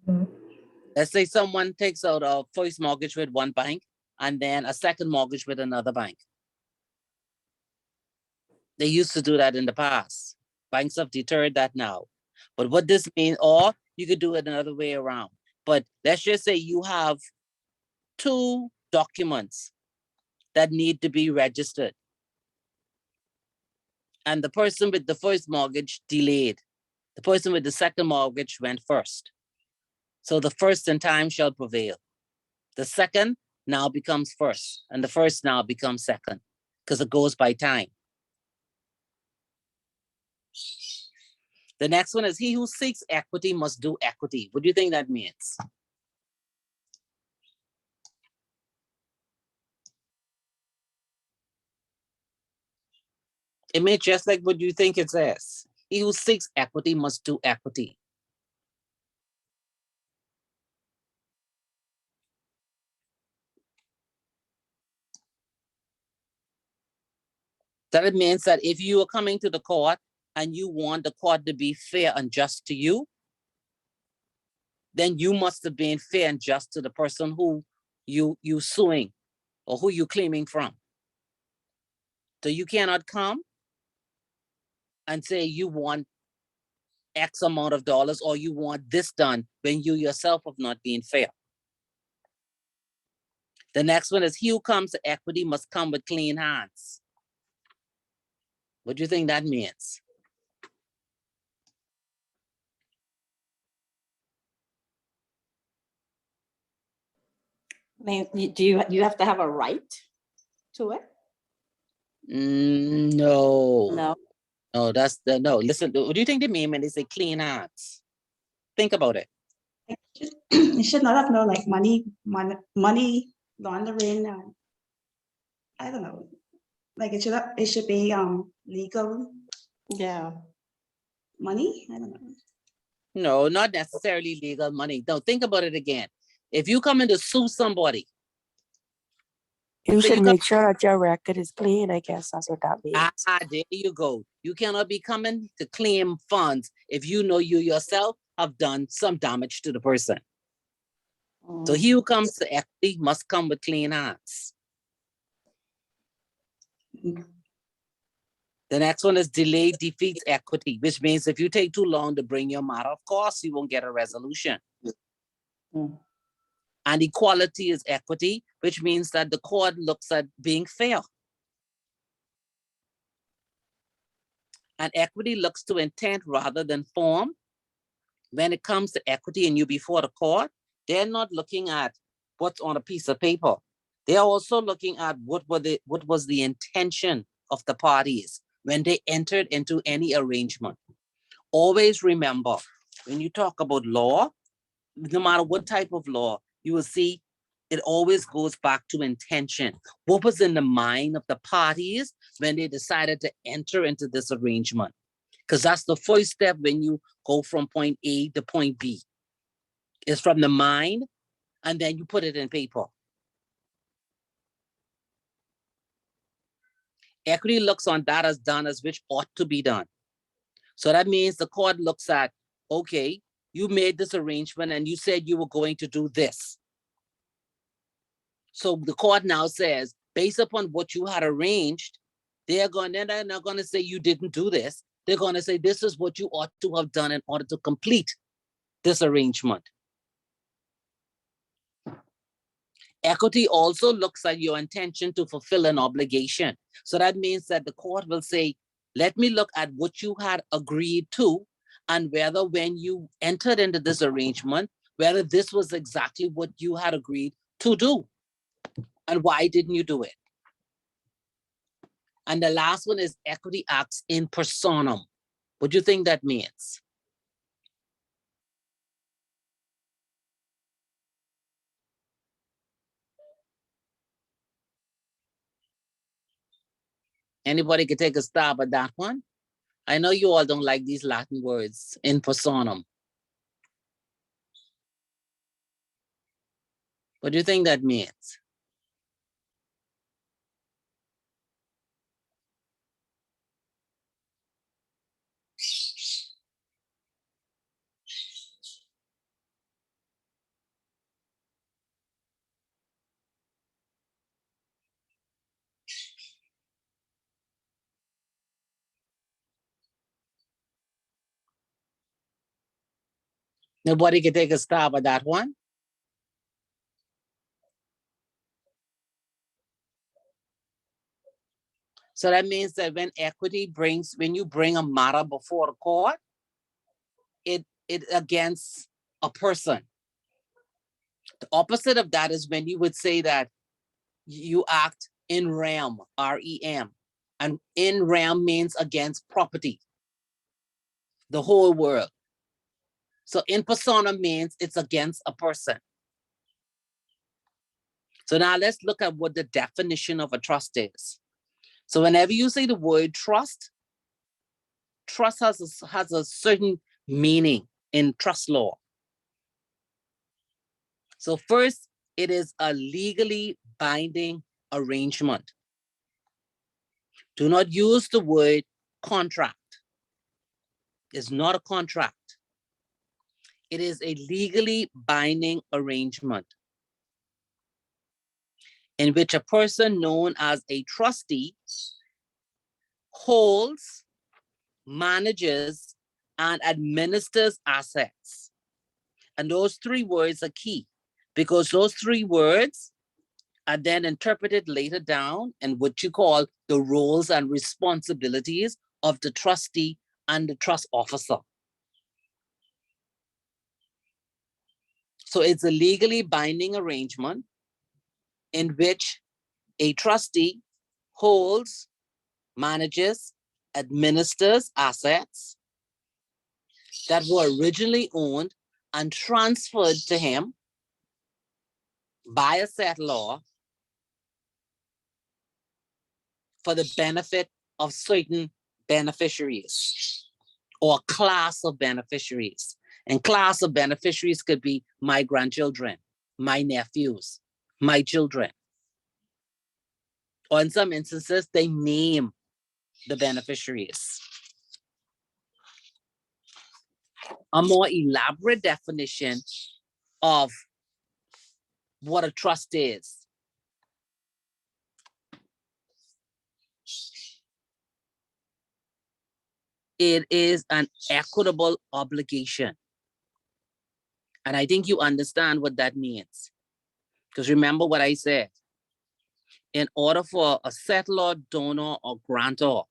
Mhm. Let's say someone takes out a first mortgage with one bank and then a second mortgage with another bank. They used to do that in the past. Banks have deterred that now. But what this means, or you could do it another way around. But let's just say you have two documents that need to be registered. And the person with the first mortgage delayed. The person with the second mortgage went first. So the first in time shall prevail. The second now becomes first, and the first now becomes second, because it goes by time. The next one is, he who seeks equity must do equity. What do you think that means? It means just like what you think it says. He who seeks equity must do equity. That it means that if you are coming to the court and you want the court to be fair and just to you, then you must have been fair and just to the person who you suing or who you claiming from. So you cannot come and say you want X amount of dollars or you want this done when you yourself have not been fair. The next one is, he who comes to equity must come with clean hands. What do you think that means? Do you have to have a right to it? No. No. No, that's the no. Listen, what do you think they mean when they say clean hands? Think about it. It should not have no like money laundering. I don't know. Like it should be legal Yeah. money. I don't know. No, not necessarily legal money. No, think about it again. If you come in to sue somebody, You so should you make sure that your record is clean, I guess that's what that means. there you go. You cannot be coming to claim funds if you know you yourself have done some damage to the person. So he who comes to equity must come with clean hands. The next one is, delay defeats equity, which means if you take too long to bring your matter, of course, you won't get a resolution. And equality is equity, which means that the court looks at being fair. And equity looks to intent rather than form. When it comes to equity and you before the court, they're not looking at what's on a piece of paper. They're also looking at what was the intention of the parties when they entered into any arrangement. Always remember, when you talk about law, no matter what type of law, you will see it always goes back to intention. What was in the mind of the parties when they decided to enter into this arrangement? Because that's the first step when you go from point A to point B. It's from the mind, and then you put it in paper. Equity looks on that as done as which ought to be done. So that means the court looks at, okay, you made this arrangement and you said you were going to do this. So the court now says, based upon what you had arranged, they're not going to say you didn't do this. They're going to say this is what you ought to have done in order to complete this arrangement. Equity also looks at your intention to fulfill an obligation. So that means that the court will say, let me look at what you had agreed to and whether when you entered into this arrangement, whether this was exactly what you had agreed to do and why didn't you do it? And the last one is equity acts in personam. What do you think that means? Anybody can take a stab at that one? I know you all don't like these Latin words, in personam. What do you think that means? Nobody can take a stab at that one? So that means that when when you bring a matter before the court, it against a person. The opposite of that is when you would say that you act in rem, R-E-M. And in rem means against property, the whole world. So in persona means it's against a person. So now let's look at what the definition of a trust is. So whenever you say the word trust has a certain meaning in trust law. So first, it is a legally binding arrangement. Do not use the word contract. It's not a contract. It is a legally binding arrangement in which a person known as a trustee holds, manages, and administers assets. And those three words are key because those three words are then interpreted later down in what you call the roles and responsibilities of the trustee and the trust officer. So it's a legally binding arrangement in which a trustee holds, manages, administers assets that were originally owned and transferred to him by a settlor for the benefit of certain beneficiaries or class of beneficiaries. And class of beneficiaries could be my grandchildren, my nephews, my children. Or in some instances, they name the beneficiaries. A more elaborate definition of what a trust is. It is an equitable obligation. And I think you understand what that means. Because remember what I said. In order for a settlor, donor, or grantor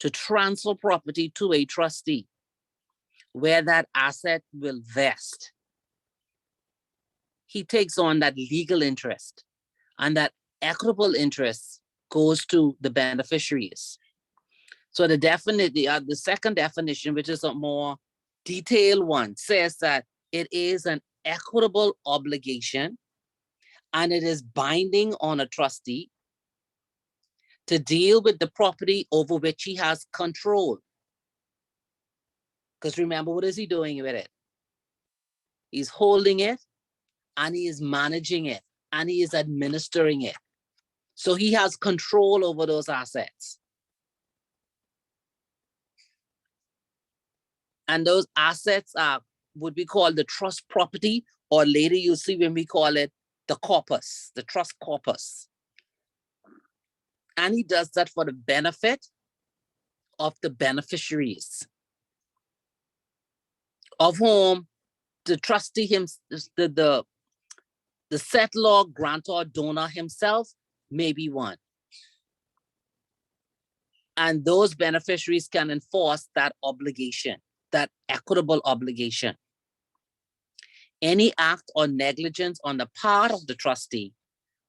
to transfer property to a trustee where that asset will vest, he takes on that legal interest, and that equitable interest goes to the beneficiaries. So the second definition, which is a more detailed one, says that it is an equitable obligation and it is binding on a trustee to deal with the property over which he has control. Because remember, what is he doing with it? He's holding it and he is managing it and he is administering it. So he has control over those assets. And those assets are what we call the trust property, or later you'll see when we call it the corpus, the trust corpus. And he does that for the benefit of the beneficiaries, of whom the trustee, The settlor, grantor, donor himself may be one. And those beneficiaries can enforce that obligation, that equitable obligation. Any act or negligence on the part of the trustee,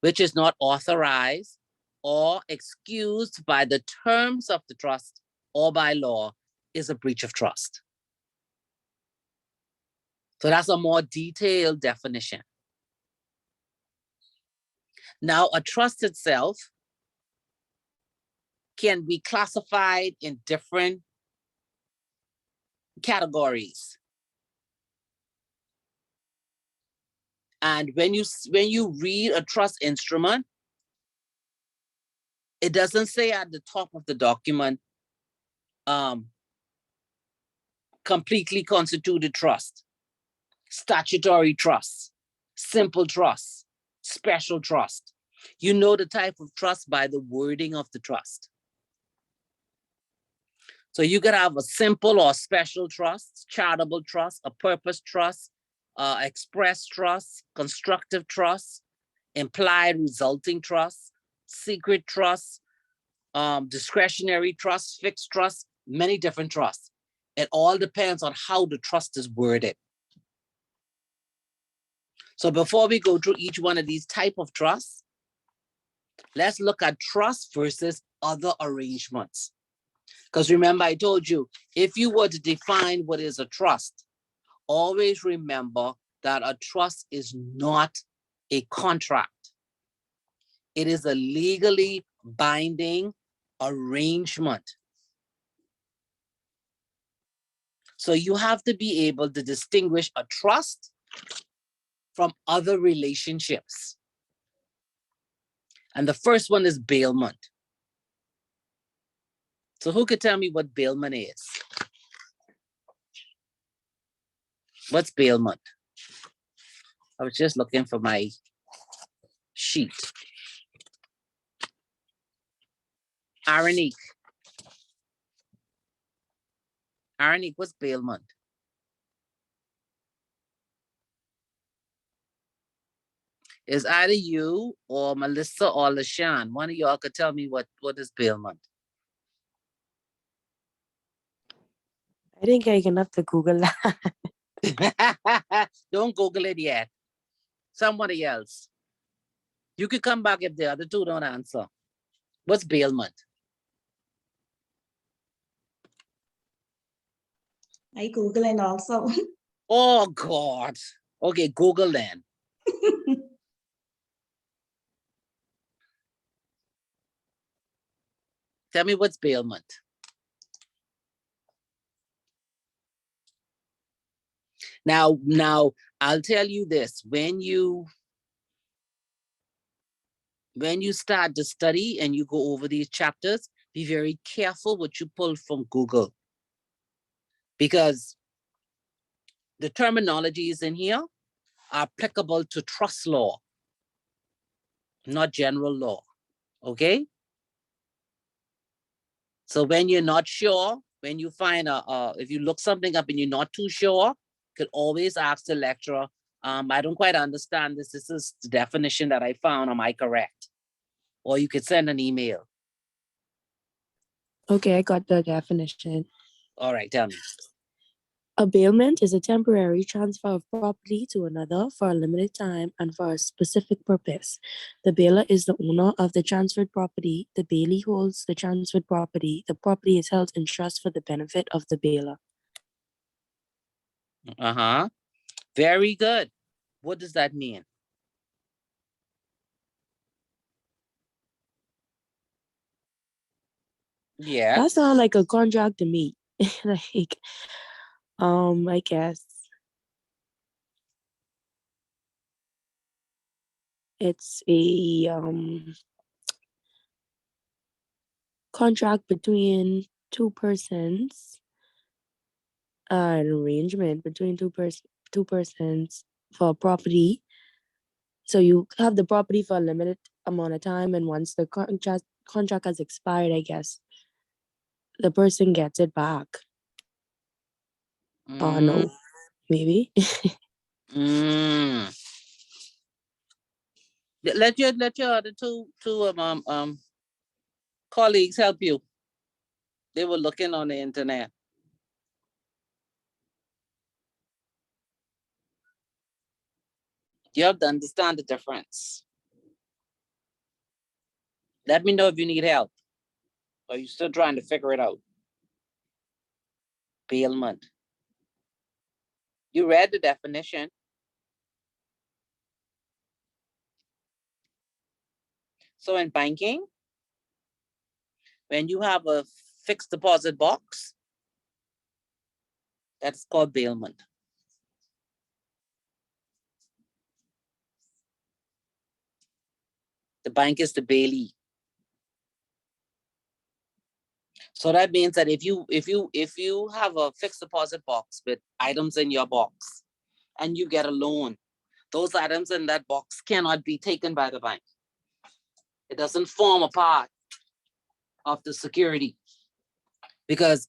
which is not authorized or excused by the terms of the trust or by law, is a breach of trust. So that's a more detailed definition. Now, a trust itself can be classified in different categories. And when you read a trust instrument, it doesn't say at the top of the document, completely constituted trust, statutory trust, simple trust, special trust. You know the type of trust by the wording of the trust. So you could have a simple or special trust, charitable trust, a purpose trust, express trust, constructive trust, implied resulting trust, secret trust, discretionary trust, fixed trust, many different trusts. It all depends on how the trust is worded. So before we go through each one of these type of trusts, let's look at trust versus other arrangements. Because remember, I told you, if you were to define what is a trust, always remember that a trust is not a contract. It is a legally binding arrangement. So you have to be able to distinguish a trust from other relationships. And the first one is bailment. So who could tell me what bailment is? What's bailment? I was just looking for my sheet. Aranique, what's bailment? It's either you or Melissa or LaShawn. One of y'all could tell me what is bailment. I think I can have to Google that. Don't Google it yet. Somebody else. You could come back if the other two don't answer. What's bailment? I Googling also. Oh God. Okay, Google then. Tell me what's bailment. Now, I'll tell you this. When you start to study and you go over these chapters, be very careful what you pull from Google. Because the terminologies in here are applicable to trust law, not general law, okay? So when you're not sure, when you find if you look something up and you're not too sure, you could always ask the lecturer, I don't quite understand this. This is the definition that I found. Am I correct? Or you could send an email. Okay, I got the definition. All right, tell me. A bailment is a temporary transfer of property to another for a limited time and for a specific purpose. The bailer is the owner of the transferred property. The bailee holds the transferred property. The property is held in trust for the benefit of the bailer. Uh-huh. Very good. What does that mean? Yeah. That sounds like a contract to me. Like, I guess it's a contract between two persons, an arrangement between two persons for property. So you have the property for a limited amount of time, and once the contract has expired, I guess the person gets it back. Oh no, maybe. Let your other two colleagues help you. They were looking on the internet. You have to understand the difference. Let me know if you need help. Or you're still trying to figure it out. Bailment. You read the definition. So in banking, when you have a fixed deposit box, that's called bailment. The bank is the bailee. So that means that if you have a fixed deposit box with items in your box and you get a loan, those items in that box cannot be taken by the bank. It doesn't form a part of the security, because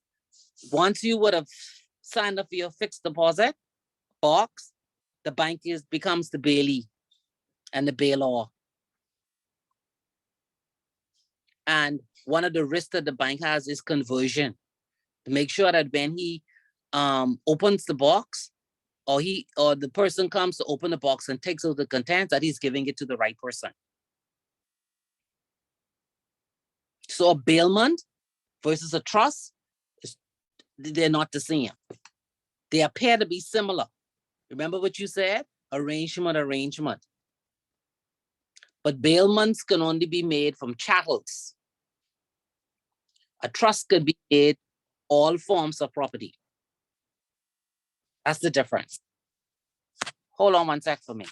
once you would have signed up for your fixed deposit box, the bank becomes the bailee and the bailor. And one of the risks that the bank has is conversion, to make sure that when he opens the box, or the person comes to open the box and takes out the contents, that he's giving it to the right person. So a bailment versus a trust, they're not the same. They appear to be similar. Remember what you said? Arrangement. But bailments can only be made from chattels. A trust could be made all forms of property. That's the difference. Hold on one sec for me.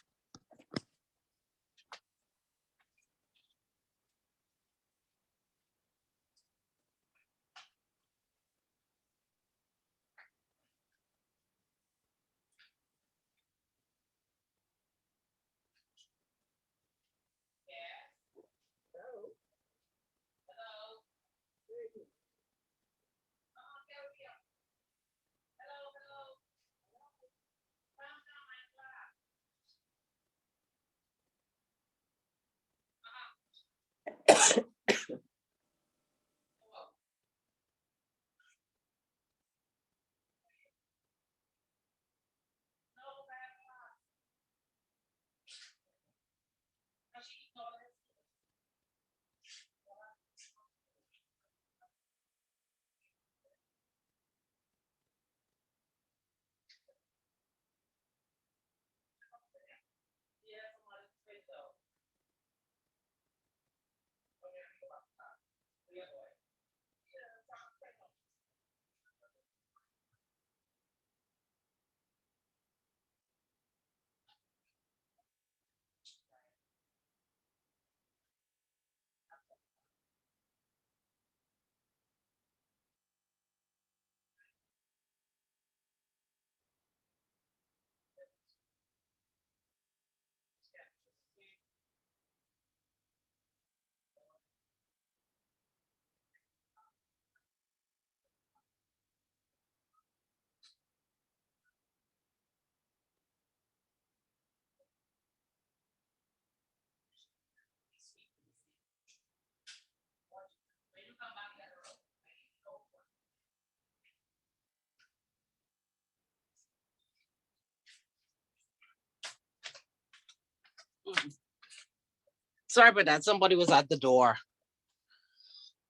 Sorry about that. Somebody was at the door.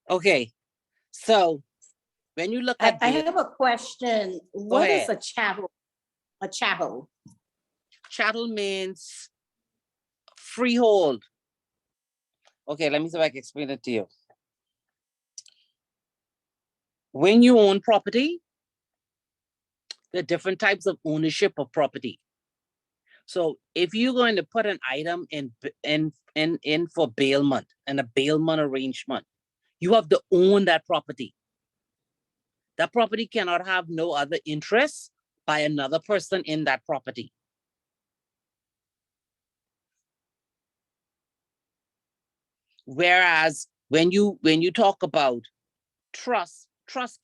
Okay, so when you look at I have a question. What is a chattel? A chattel? Chattel means freehold. Okay, let me see if I can explain it to you. When you own property, there are different types of ownership of property. So if you're going to put an item in for bailment and a bailment arrangement, you have to own that property. That property cannot have no other interest by another person in that property. Whereas when you talk about trust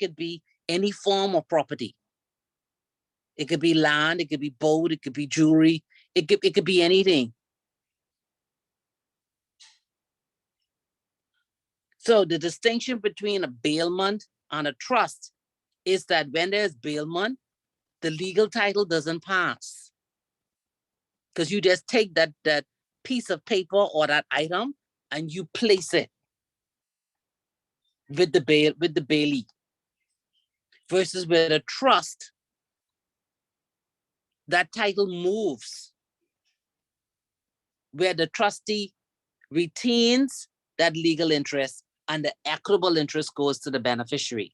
could be any form of property. It could be land, it could be boat, it could be jewelry, it could be anything. So the distinction between a bailment and a trust is that when there's bailment, the legal title doesn't pass. Because you just take that piece of paper or that item and you place it with the bailee. Versus with a trust, that title moves where the trustee retains that legal interest and the equitable interest goes to the beneficiary.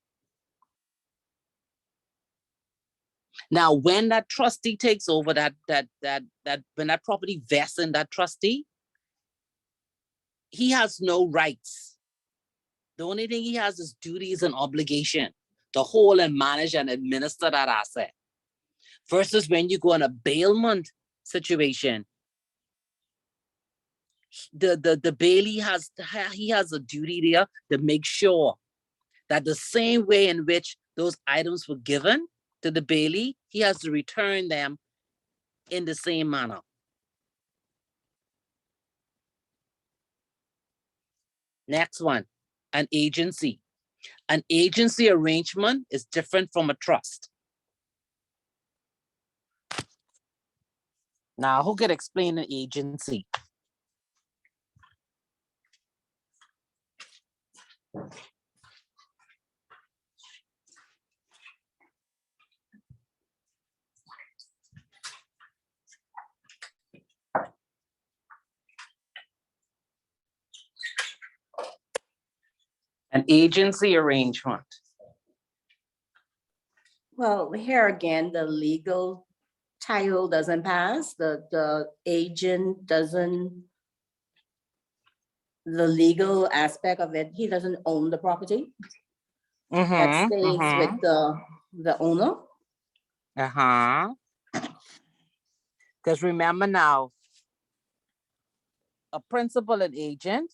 Now, when that trustee takes over when that property vests in that trustee, he has no rights. The only thing he has is duties and obligation to hold and manage and administer that asset. Versus when you go in a bailment situation, the bailee has a duty there to make sure that the same way in which those items were given to the bailee, he has to return them in the same manner. Next one, an agency. An agency arrangement is different from a trust. Now, who could explain an agency? An agency arrangement. Well, here again, the legal title doesn't pass, the agent doesn't, the legal aspect of it, he doesn't own the property. That stays with the owner. Because remember now, a principal and agent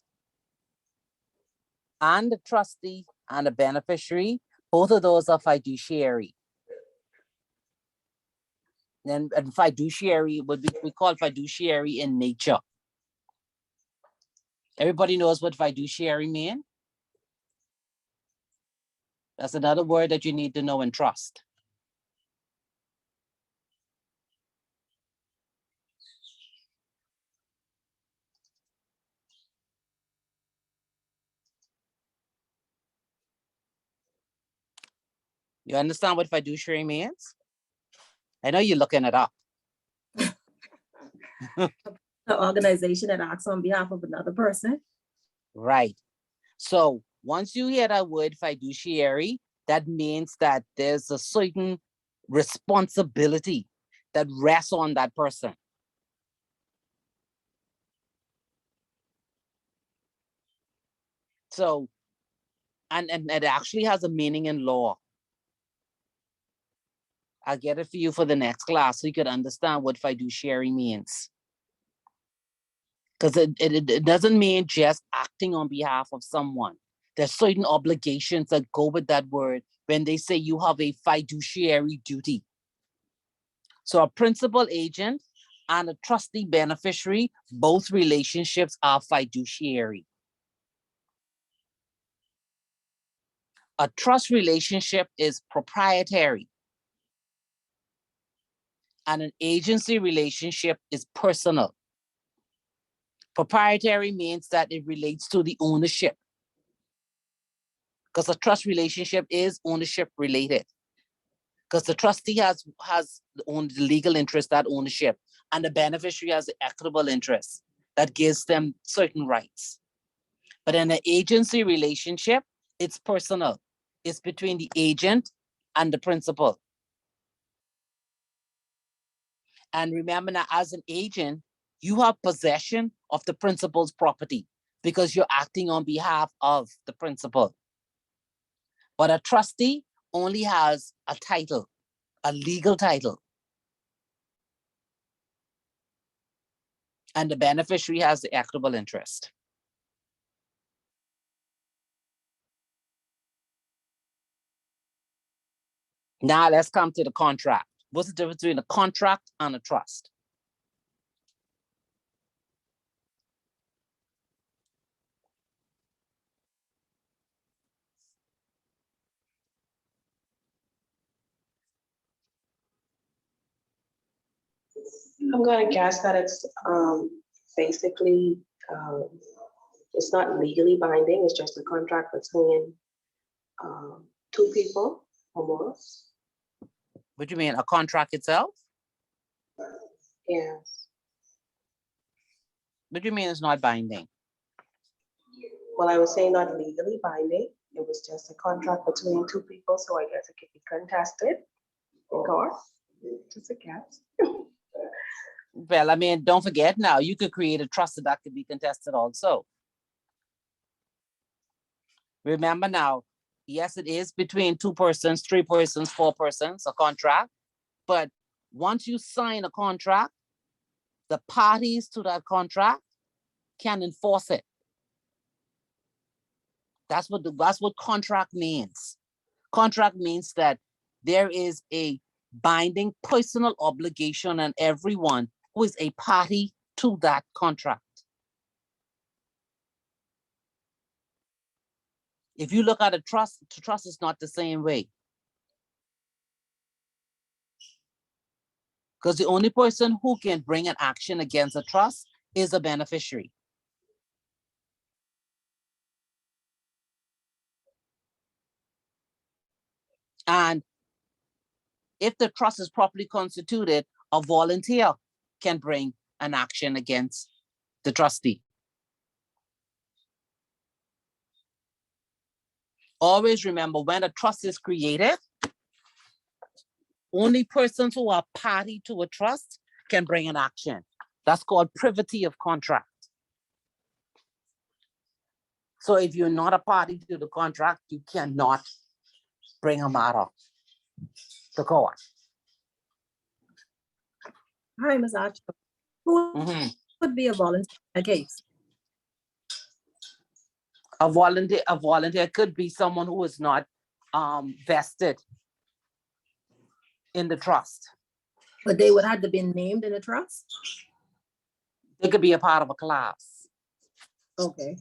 and the trustee and the beneficiary, both of those are fiduciary. And fiduciary would be, we call fiduciary in nature. Everybody knows what fiduciary means? That's another word that you need to know in trust. You understand what fiduciary means? I know you're looking it up. The organization that acts on behalf of another person. Right. So once you hear that word fiduciary, that means that there's a certain responsibility that rests on that person. So, and it actually has a meaning in law. I'll get it for you for the next class so you could understand what fiduciary means. Because it doesn't mean just acting on behalf of someone. There's certain obligations that go with that word when they say you have a fiduciary duty. So a principal agent and a trustee beneficiary, both relationships are fiduciary. A trust relationship is proprietary. And an agency relationship is personal. Proprietary means that it relates to the ownership. Because a trust relationship is ownership related. Because the trustee has the legal interest, that ownership, and the beneficiary has the equitable interest that gives them certain rights. But in an agency relationship, it's personal. It's between the agent and the principal. And remember now, as an agent, you have possession of the principal's property because you're acting on behalf of the principal. But a trustee only has a title, a legal title. And the beneficiary has the equitable interest. Now let's come to the contract. What's the difference between a contract and a trust? I'm gonna guess that it's basically it's not legally binding, it's just a contract between two people or more. What do you mean, a contract itself? Yeah. What do you mean it's not binding? Well, I was saying not legally binding. It was just a contract between two people, so I guess it could be contested in court. Just a guess. Well, I mean, don't forget now, you could create a trust that could be contested also. Remember now, yes, it is between 2 persons, 3 persons, 4 persons, a contract. But once you sign a contract, the parties to that contract can enforce it. That's what contract means. Contract means that there is a binding personal obligation on everyone who is a party to that contract. If you look at a trust, the trust is not the same way. Because the only person who can bring an action against a trust is a beneficiary. And if the trust is properly constituted, a volunteer can bring an action against the trustee. Always remember, when a trust is created, only persons who are party to a trust can bring an action. That's called privity of contract. So if you're not a party to the contract, you cannot bring a matter to court. Hi, Ms. Archer. Who would be a volunteer in a case? A volunteer could be someone who is not vested in the trust. But they would have to be named in a trust? They could be a part of a class. Okay.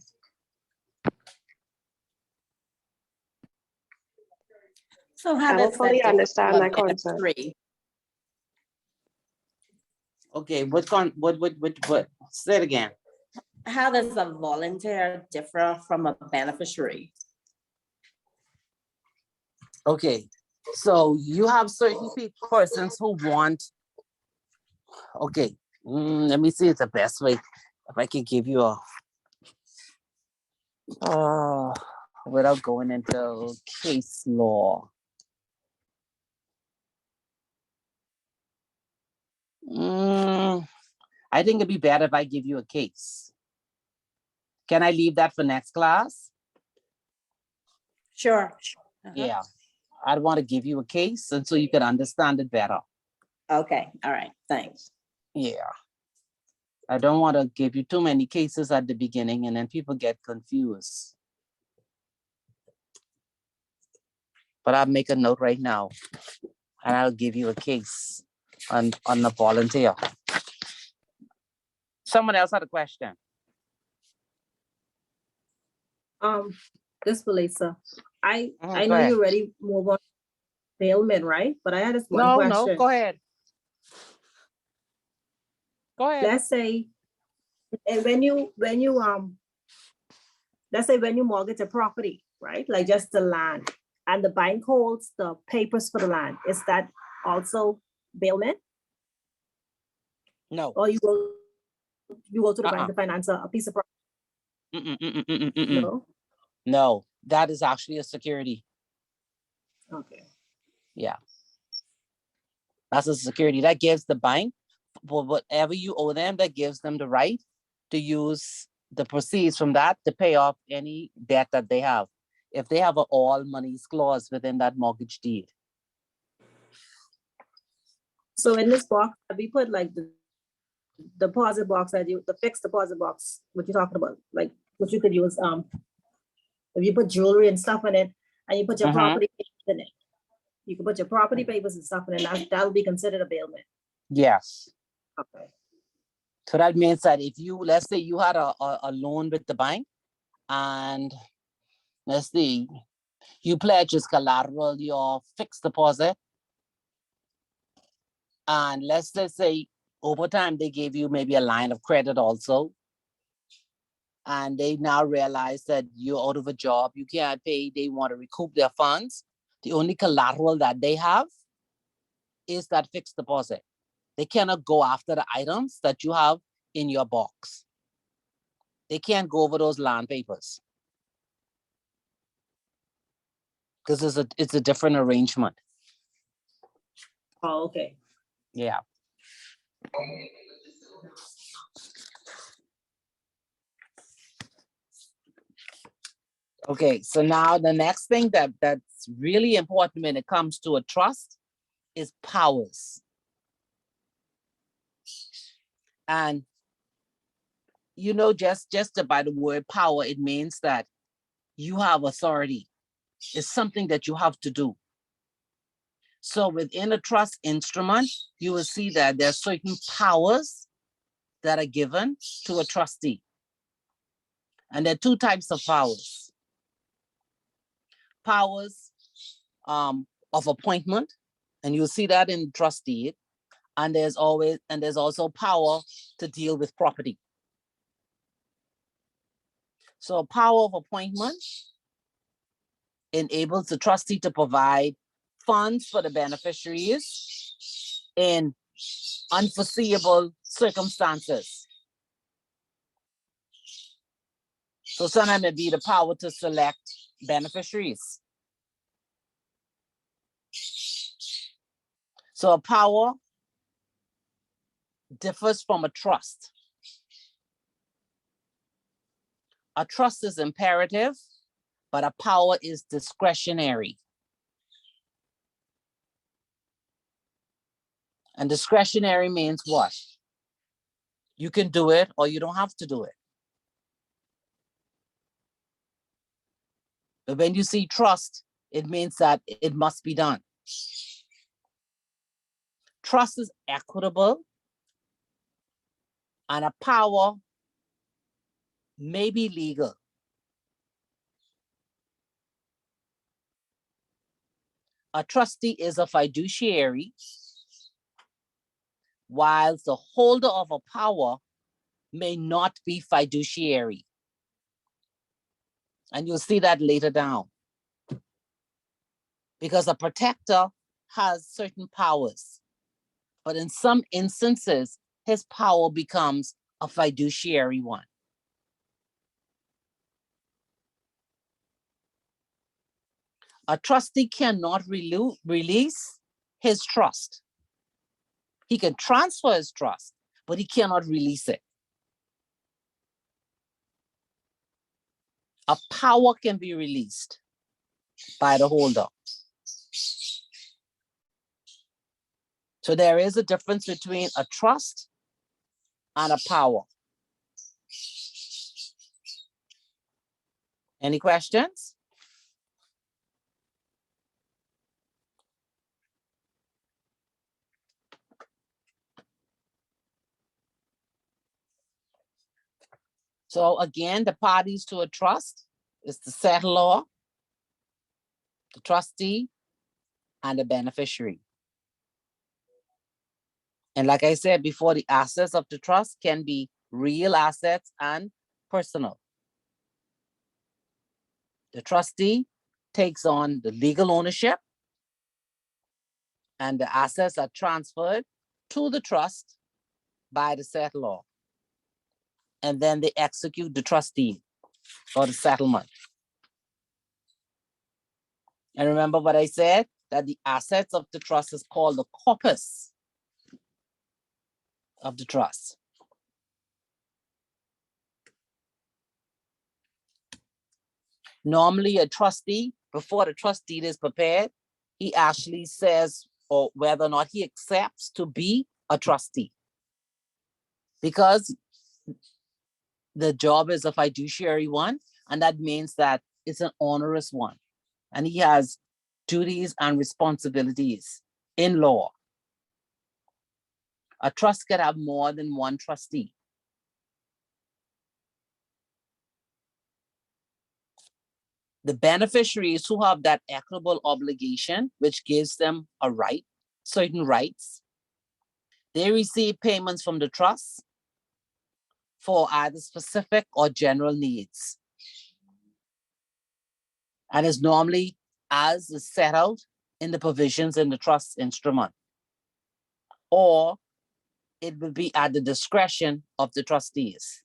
So I how don't does fully that understand that concept. Okay, what? Say it again. How does a volunteer differ from a beneficiary? Okay, so you have certain persons who want, okay, let me see, it's the best way, if I can give you a, without going into case law. I think it'd be better if I give you a case. Can I leave that for next class? Sure. Yeah, I'd want to give you a case and so you can understand it better. Okay, all right, thanks. Yeah. I don't want to give you too many cases at the beginning and then people get confused. But I'll make a note right now and I'll give you a case on the volunteer. Someone else had a question. This for Lisa. I Go know ahead. you already move on bailment, right? But I had this one No, question. go ahead. Go ahead. Let's say, and when you let's say when you mortgage a property, right? Like just the land, and the bank holds the papers for the land. Is that also bailment? No. Or you go to the bank to finance a piece of property? No? No, that is actually a security. Okay. Yeah. That's a security that gives the bank, for whatever you owe them, that gives them the right to use the proceeds from that to pay off any debt that they have. If they have an all monies clause within that mortgage deed. So in this box, we put like the deposit box that the fixed deposit box, what you're talking about, like what you could use, if you put jewelry and stuff in it, and you put your property in it, you can put your property papers and stuff in it, that'll be considered a bailment. Yes. Okay. So that means that if you, let's say you had a loan with the bank and let's see, you pledge as collateral your fixed deposit. And let's say Over time, they gave you maybe a line of credit also. And they now realize that you're out of a job, you can't pay, they want to recoup their funds. The only collateral that they have is that fixed deposit. They cannot go after the items that you have in your box. They can't go over those land papers because it's a different arrangement. Oh, okay. Yeah. Okay, so now the next thing that's really important when it comes to a trust is powers. And you know, just by the word power, it means that you have authority. It's something that you have to do. So within a trust instrument, you will see that there are certain powers that are given to a trustee. And there are two types of powers. Powers of appointment, and you'll see that in trustee. And there's also power to deal with property. So power of appointment enables the trustee to provide funds for the beneficiaries in unforeseeable circumstances. So sometimes it be the power to select beneficiaries. So a power differs from a trust. A trust is imperative, but a power is discretionary. And discretionary means what? You can do it or you don't have to do it. But when you see trust, it means that it must be done. Trust is equitable, and a power may be legal. A trustee is a fiduciary, while the holder of a power may not be fiduciary. And you'll see that later down. Because a protector has certain powers, but in some instances, his power becomes a fiduciary one. A trustee cannot release his trust. He can transfer his trust, but he cannot release it. A power can be released by the holder. So there is a difference between a trust and a power. Any questions? So again, the parties to a trust is the settlor, the trustee, and the beneficiary. And like I said before, the assets of the trust can be real assets and personal. The trustee takes on the legal ownership, and the assets are transferred to the trust by the settlor. And then they execute the trustee for the settlement. And remember what I said, that the assets of the trust is called the corpus of the trust. Normally a trustee, before the trust deed is prepared, he actually says or whether or not he accepts to be a trustee. Because the job is a fiduciary one, and that means that it's an onerous one. And he has duties and responsibilities in law. A trust can have more than one trustee. The beneficiaries who have that equitable obligation, which gives them a right, certain rights, They receive payments from the trust for either specific or general needs. And is normally as is set out in the provisions in the trust instrument. Or it will be at the discretion of the trustees.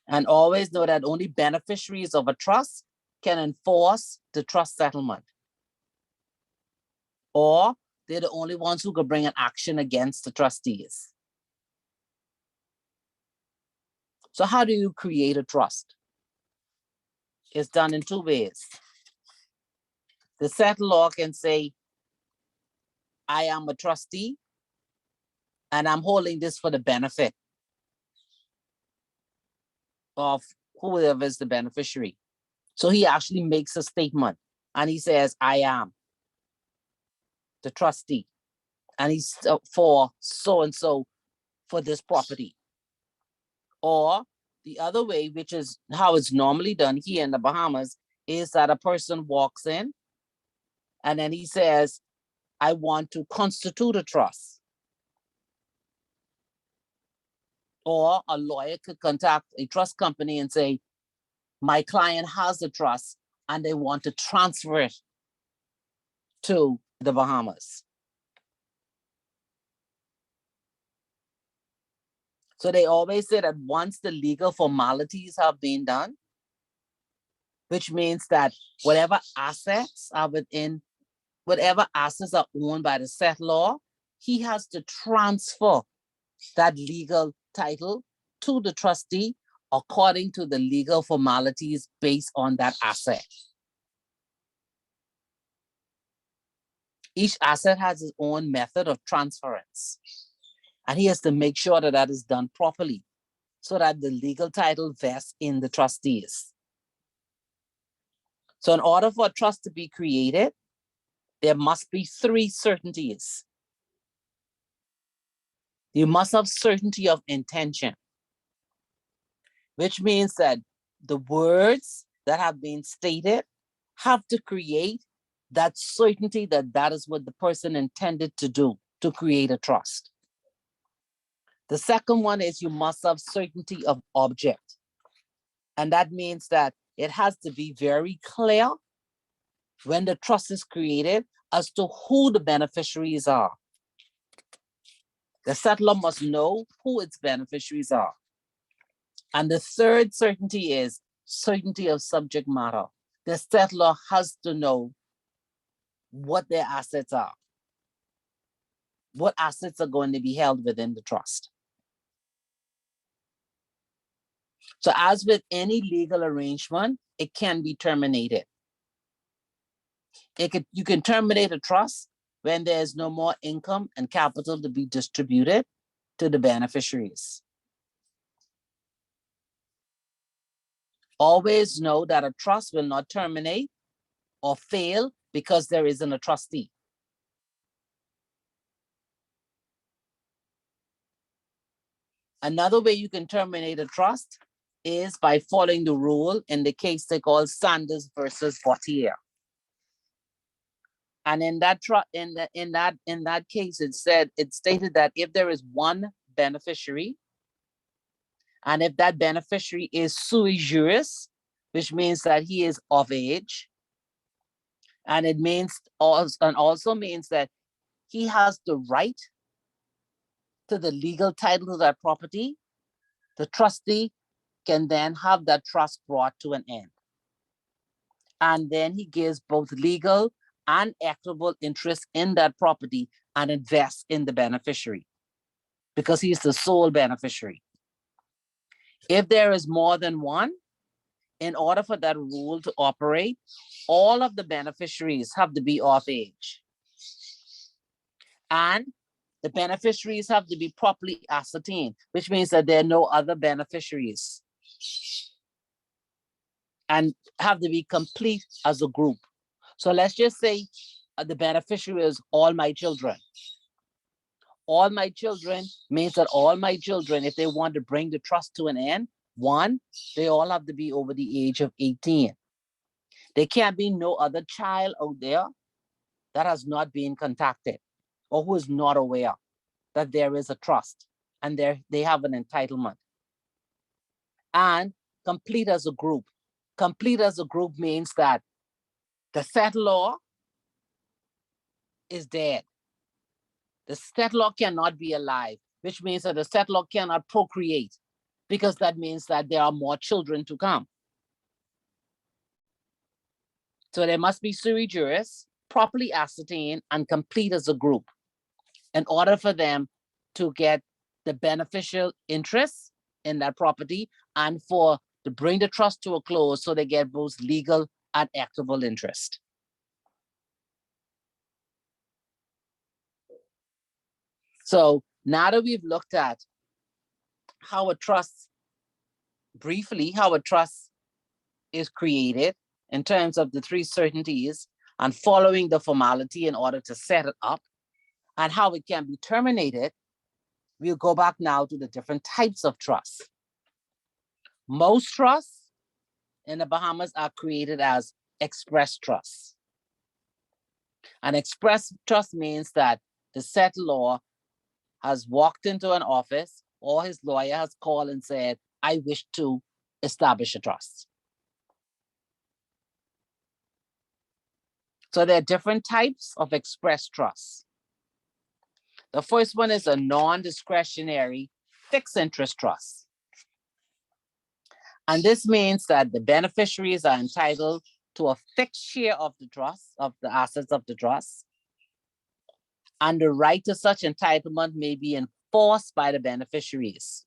And always know that only beneficiaries of a trust can enforce the trust settlement. Or they're the only ones who can bring an action against the trustees. So how do you create a trust? It's done in two ways. The settlor can say, I am a trustee and I'm holding this for the benefit of whoever is the beneficiary. So he actually makes a statement and he says, I am the trustee and he's for so-and-so for this property. Or the other way, which is how it's normally done here in the Bahamas, is that a person walks in and then he says, I want to constitute a trust. Or a lawyer could contact a trust company and say, my client has a trust and they want to transfer it to the Bahamas. So they always say that once the legal formalities have been done, which means that whatever assets are within, whatever assets are owned by the settlor, he has to transfer that legal title to the trustee according to the legal formalities based on that asset. Each asset has its own method of transference. And he has to make sure that that is done properly so that the legal title vests in the trustees. So in order for a trust to be created, there must be three certainties. You must have certainty of intention, which means that the words that have been stated have to create that certainty that that is what the person intended to do, to create a trust. The second one is you must have certainty of object. And that means that it has to be very clear when the trust is created as to who the beneficiaries are. The settlor must know who its beneficiaries are. And the third certainty is certainty of subject matter. The settlor has to know what their assets are. What assets are going to be held within the trust. So as with any legal arrangement, it can be terminated. You can terminate a trust when there is no more income and capital to be distributed to the beneficiaries. Always know that a trust will not terminate or fail because there isn't a trustee. Another way you can terminate a trust is by following the rule in the case they call Sanders versus Gautier. And in that case, it stated that if there is one beneficiary, and if that beneficiary is sui juris, which means that he is of age, and it means also means that he has the right to the legal title to that property, the trustee can then have that trust brought to an end. And then he gives both legal and equitable interest in that property and invests in the beneficiary because he's the sole beneficiary. If there is more than one, in order for that rule to operate, all of the beneficiaries have to be of age. And the beneficiaries have to be properly ascertained, which means that there are no other beneficiaries and have to be complete as a group. So let's just say the beneficiary is all my children. All my children means that all my children, if they want to bring the trust to an end, one, they all have to be over the age of 18. There can't be no other child out there that has not been contacted or who is not aware that there is a trust and they have an entitlement. And complete as a group. Complete as a group means that the settlor is dead. The settlor cannot be alive, which means that the settlor cannot procreate, because that means that there are more children to come. So there must be sui juris, properly ascertained and complete as a group in order for them to get the beneficial interest in that property and to bring the trust to a close so they get both legal and equitable interest. So now that we've looked at how a trust, briefly, how a trust is created in terms of the three certainties and following the formality in order to set it up and how it can be terminated, we'll go back now to the different types of trusts. Most trusts in the Bahamas are created as express trusts. An express trust means that the settlor has walked into an office or his lawyer has called and said, I wish to establish a trust. So there are different types of express trusts. The first one is a non-discretionary fixed interest trust. And this means that the beneficiaries are entitled to a fixed share of the trust, of the assets of the trust. And the right to such entitlement may be enforced by the beneficiaries.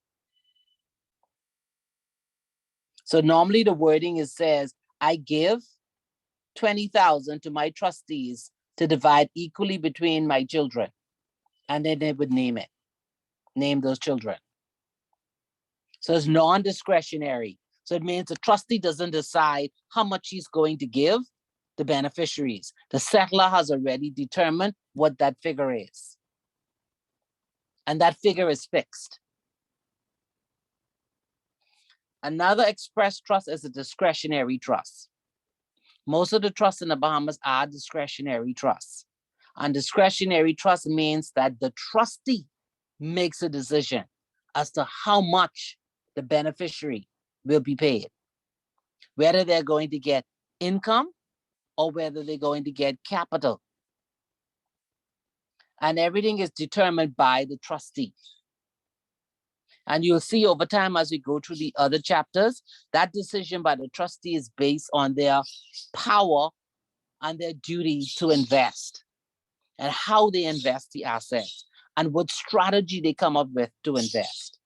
So normally the wording says, I give 20,000 to my trustees to divide equally between my children. And then they would name those children. So it's non-discretionary. So it means the trustee doesn't decide how much he's going to give the beneficiaries. The settler has already determined what that figure is. And that figure is fixed. Another express trust is a discretionary trust. Most of the trusts in the Bahamas are discretionary trusts. And discretionary trust means that the trustee makes a decision as to how much the beneficiary will be paid, whether they're going to get income or whether they're going to get capital. And everything is determined by the trustee. And you'll see over time as we go through the other chapters, that decision by the trustee is based on their power and their duty to invest and how they invest the assets and what strategy they come up with to invest.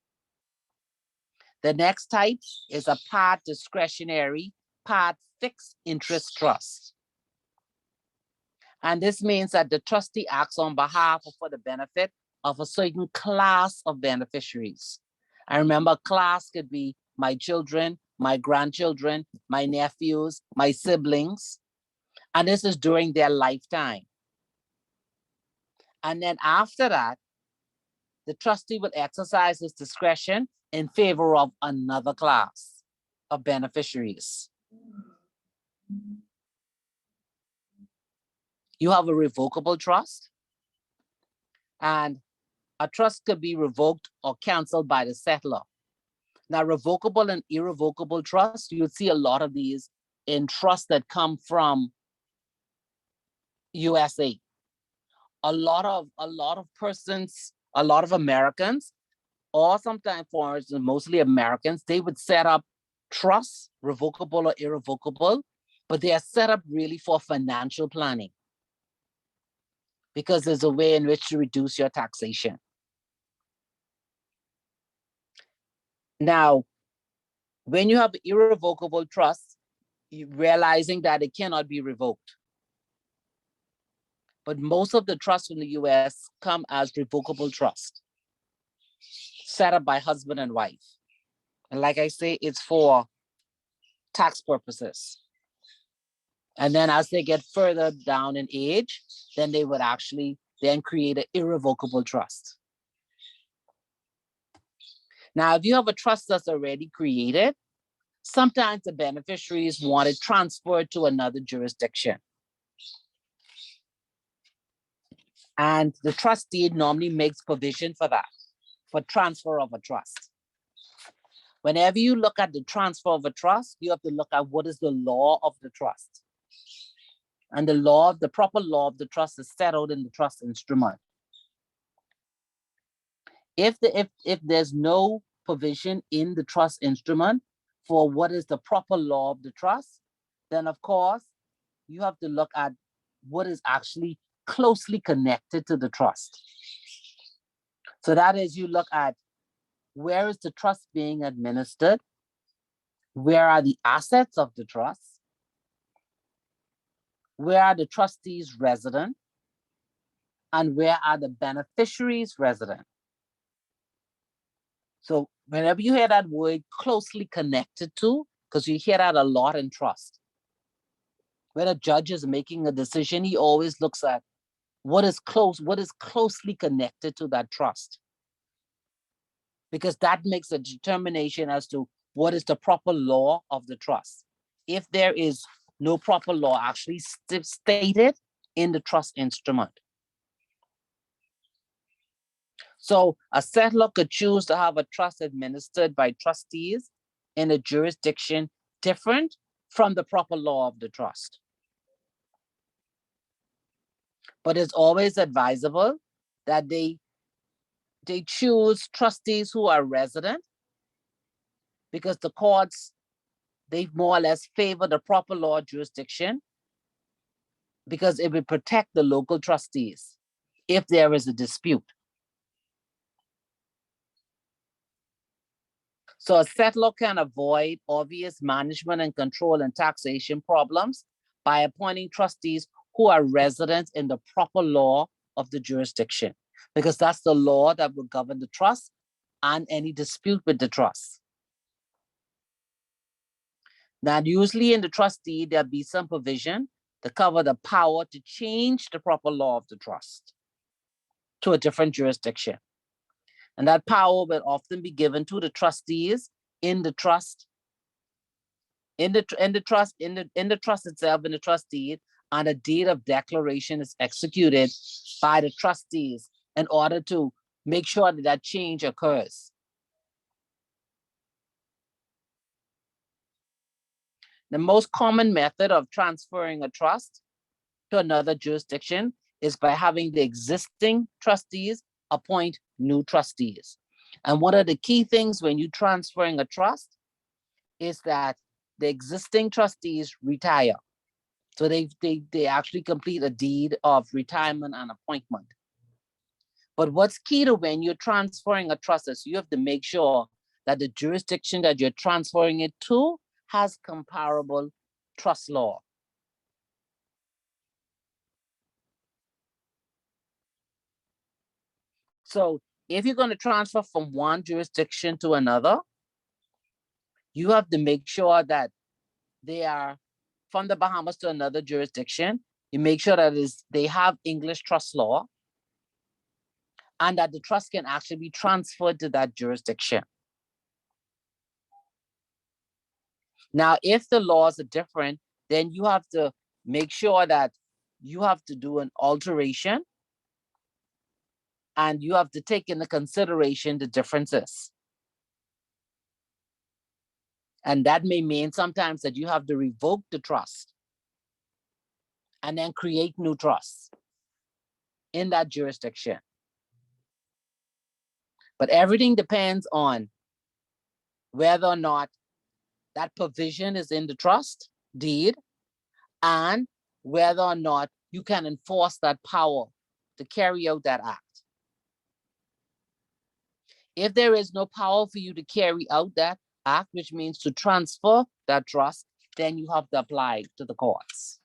The next type is a part discretionary, part fixed interest trust. And this means that the trustee acts on behalf or for the benefit of a certain class of beneficiaries. And remember, class could be my children, my grandchildren, my nephews, my siblings. And this is during their lifetime. And then after that, the trustee will exercise his discretion in favor of another class of beneficiaries. You have a revocable trust, and a trust could be revoked or canceled by the settler. Now, revocable and irrevocable trusts, you'll see a lot of these in trusts that come from USA. A lot of persons, a lot of Americans, or sometimes foreigners, mostly Americans, they would set up trusts, revocable or irrevocable, but they are set up really for financial planning because there's a way in which to reduce your taxation. Now, when you have irrevocable trusts, realizing that it cannot be revoked. But most of the trusts in the US come as revocable trust, set up by husband and wife. And like I say, it's for tax purposes. And then as they get further down in age, then they would actually then create an irrevocable trust. Now, if you have a trust that's already created, sometimes the beneficiaries want it transferred to another jurisdiction. And the trustee normally makes provision for that, for transfer of a trust. Whenever you look at the transfer of a trust, you have to look at what is the law of the trust. And the proper law of the trust is set out in the trust instrument. If there's no provision in the trust instrument for what is the proper law of the trust, then of course, you have to look at what is actually closely connected to the trust. So that is, you look at where is the trust being administered, where are the assets of the trust, where are the trustees resident, and where are the beneficiaries resident. So whenever you hear that word closely connected to, because you hear that a lot in trust, when a judge is making a decision, he always looks at what is closely connected to that trust. Because that makes a determination as to what is the proper law of the trust. If there is no proper law actually stated in the trust instrument. So a settlor could choose to have a trust administered by trustees in a jurisdiction different from the proper law of the trust. But it's always advisable that they choose trustees who are resident, because the courts, they more or less favor the proper law jurisdiction, because it will protect the local trustees if there is a dispute. So a settlor can avoid obvious management and control and taxation problems by appointing trustees who are residents in the proper law of the jurisdiction, because that's the law that will govern the trust and any dispute with the trust. Now, usually in the trustee, there'll be some provision to cover the power to change the proper law of the trust to a different jurisdiction. And that power will often be given to the trustees in the trust, in the trust itself, in the trustee, and a deed of declaration is executed by the trustees in order to make sure that that change occurs. The most common method of transferring a trust to another jurisdiction is by having the existing trustees appoint new trustees. And one of the key things when you're transferring a trust is that the existing trustees retire. So they actually complete a deed of retirement and appointment. But what's key to when you're transferring a trust is you have to make sure that the jurisdiction that you're transferring it to has comparable trust law. So if you're going to transfer from one jurisdiction to another, you have to make sure that they are from the Bahamas to another jurisdiction. You make sure that they have English trust law and that the trust can actually be transferred to that jurisdiction. Now, if the laws are different, then you have to make sure that you have to do an alteration and you have to take into consideration the differences. And that may mean sometimes that you have to revoke the trust and then create new trusts in that jurisdiction. But everything depends on whether or not that provision is in the trust deed and whether or not you can enforce that power to carry out that act. If there is no power for you to carry out that act, which means to transfer that trust, then you have to apply to the courts.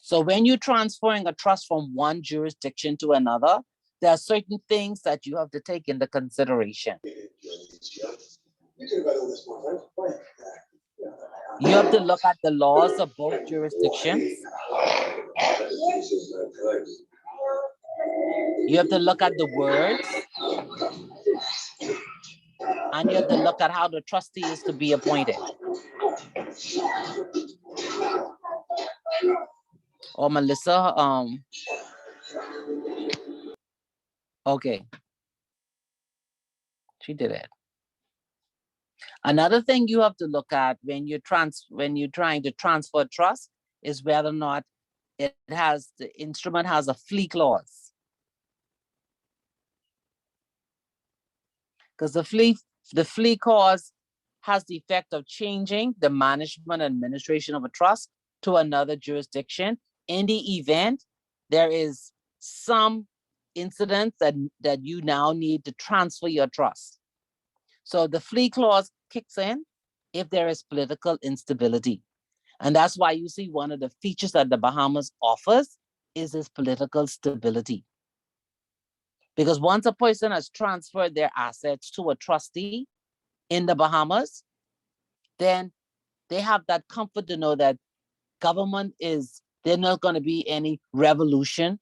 So when you're transferring a trust from one jurisdiction to another, there are certain things that you have to take into consideration. You have to look at the laws of both jurisdictions. You have to look at the words. And you have to look at how the trustee is to be appointed. or Melissa, okay. She did it. Another thing you have to look at when you're trying to transfer trust is whether or not the instrument has a flee clause. Because the flee clause has the effect of changing the management and administration of a trust to another jurisdiction in the event there is some incident that you now need to transfer your trust. So the flee clause kicks in if there is political instability. And that's why you see one of the features that the Bahamas offers is its political stability. Because once a person has transferred their assets to a trustee in the Bahamas, then they have that comfort to know that there's not going to be any revolution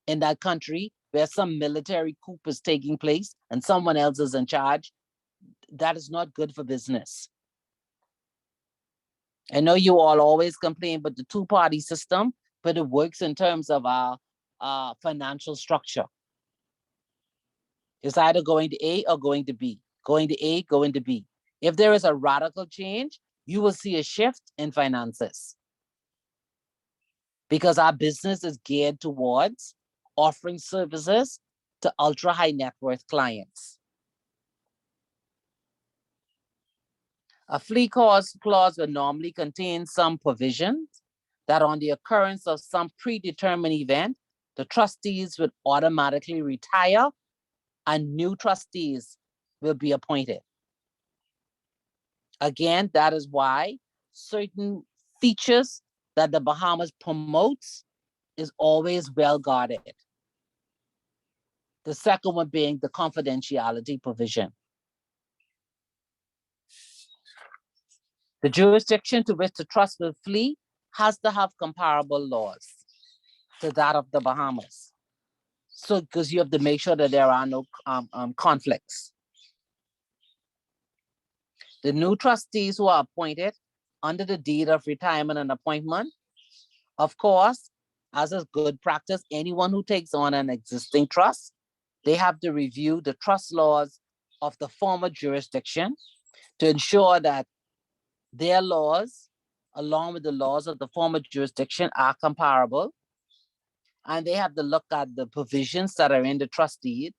in that country where some military coup is taking place and someone else is in charge. That is not good for business. I know you all always complain about the two-party system, but it works in terms of our financial structure. It's either going to A or going to B, going to A, going to B. If there is a radical change, you will see a shift in finances because our business is geared towards offering services to ultra high net worth clients. A flee clause will normally contain some provisions that on the occurrence of some predetermined event, the trustees would automatically retire and new trustees will be appointed. Again, that is why certain features that the Bahamas promotes is always well guarded. The second one being the confidentiality provision. The jurisdiction to which the trust will flee has to have comparable laws to that of the Bahamas. So, because you have to make sure that there are no conflicts. The new trustees who are appointed under the deed of retirement and appointment, of course, as is good practice, anyone who takes on an existing trust, they have to review the trust laws of the former jurisdiction to ensure that their laws, along with the laws of the former jurisdiction, are comparable. And they have to look at the provisions that are in the trust deed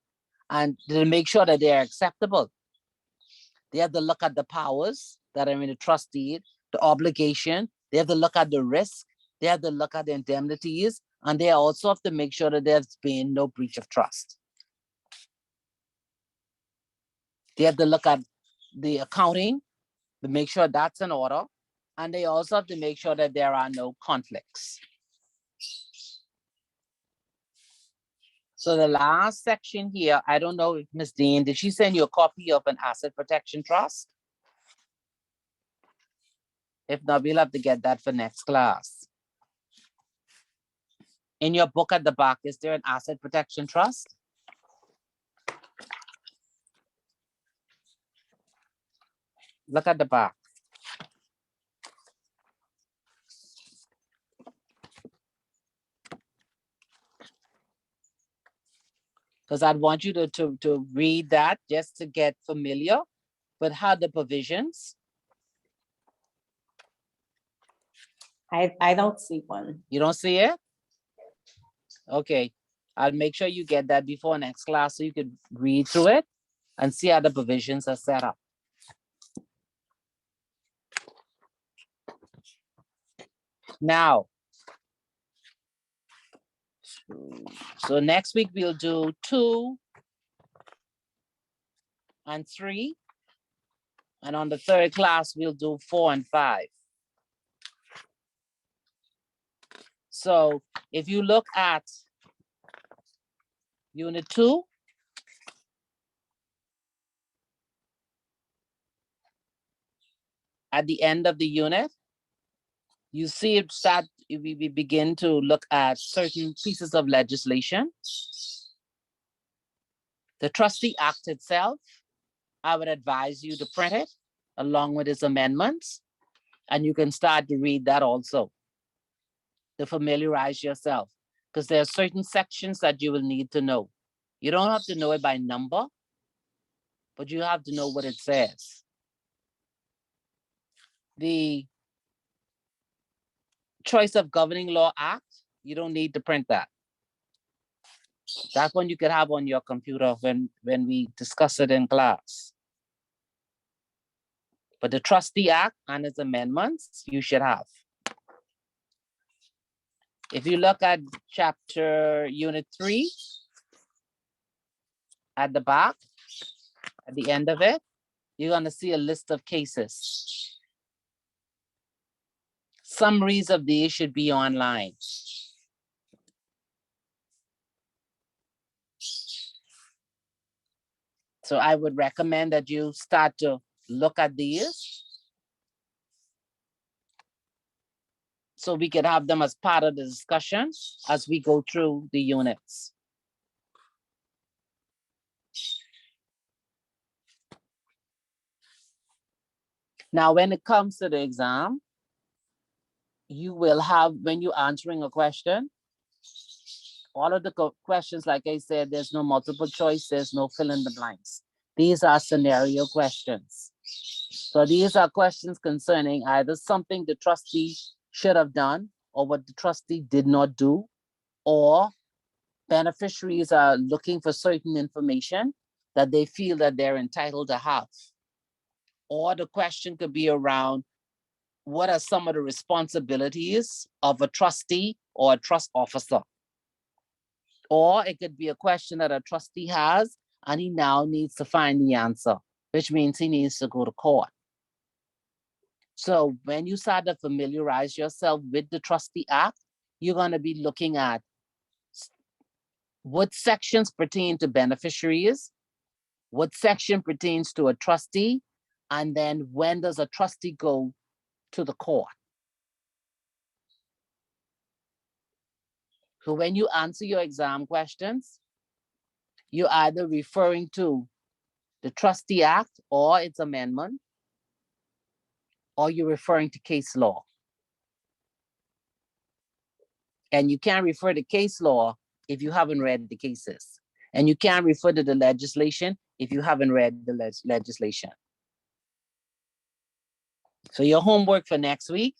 and to make sure that they are acceptable. They have to look at the powers that are in the trust deed, the obligation. They have to look at the risk. They have to look at the indemnities. And they also have to make sure that there's been no breach of trust. They have to look at the accounting to make sure that's in order. And they also have to make sure that there are no conflicts. So the last section here, I don't know if Ms. Dean, did she send you a copy of an asset protection trust? If not, we'll have to get that for next class. In your book at the back, is there an asset protection trust? Look at the back. Because I'd want you to read that just to get familiar with how the provisions. I don't see one. You don't see it? Okay, I'll make sure you get that before next class so you could read through it and see how the provisions are set up. Now, so next week we'll do 2 and 3. And on the third class, we'll do 4 and 5. So if you look at Unit 2, at the end of the unit, you see it start, we begin to look at certain pieces of legislation. The Trustee Act itself, I would advise you to print it along with its amendments, and you can start to read that also. to familiarize yourself, because there are certain sections that you will need to know. You don't have to know it by number, but you have to know what it says. The Choice of Governing Law Act, you don't need to print that. That one you could have on your computer when we discuss it in class. But the Trustee Act and its amendments, you should have. If you look at chapter unit 3, at the back, at the end of it, you're gonna see a list of cases. Summaries of these should be online. So I would recommend that you start to look at these, so we could have them as part of the discussion as we go through the units. Now, when it comes to the exam, you will have, when you're answering a question, all of the questions, like I said, there's no multiple choice, there's no fill in the blanks. These are scenario questions. So these are questions concerning either something the trustee should have done or what the trustee did not do, or beneficiaries are looking for certain information that they feel that they're entitled to have. Or the question could be around, what are some of the responsibilities of a trustee or a trust officer? Or it could be a question that a trustee has and he now needs to find the answer, which means he needs to go to court. So when you start to familiarize yourself with the Trustee Act, you're going to be looking at what sections pertain to beneficiaries, what section pertains to a trustee, and then when does a trustee go to the court? So when you answer your exam questions, you're either referring to the Trustee Act or its amendment, or you're referring to case law. And you can't refer to case law if you haven't read the cases. And you can't refer to the legislation if you haven't read the legislation. So your homework for next week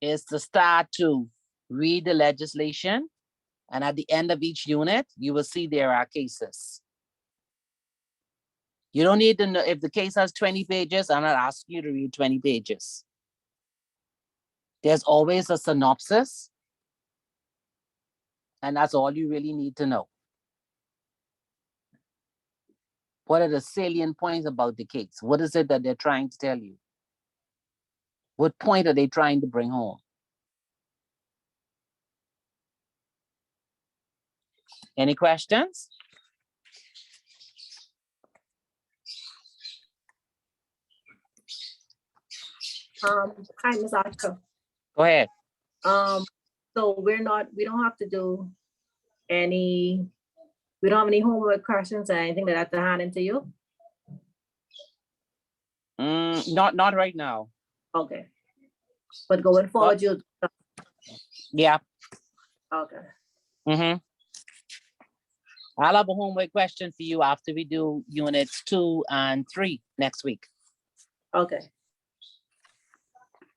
is to start to read the legislation. And at the end of each unit, you will see there are cases. You don't need to know if the case has 20 pages, I'm not asking you to read 20 pages. There's always a synopsis. And that's all you really need to know. What are the salient points about the case? What is it that they're trying to tell you? What point are they trying to bring home? Any questions? Hi, Ms. Archer. Go ahead. So we don't have to do any, we don't have any homework questions or anything that I have to hand into you? Not right now. Okay. But going forward, you, Yeah. okay. I'll have a homework question for you after we do units 2 and 3 next week, Okay.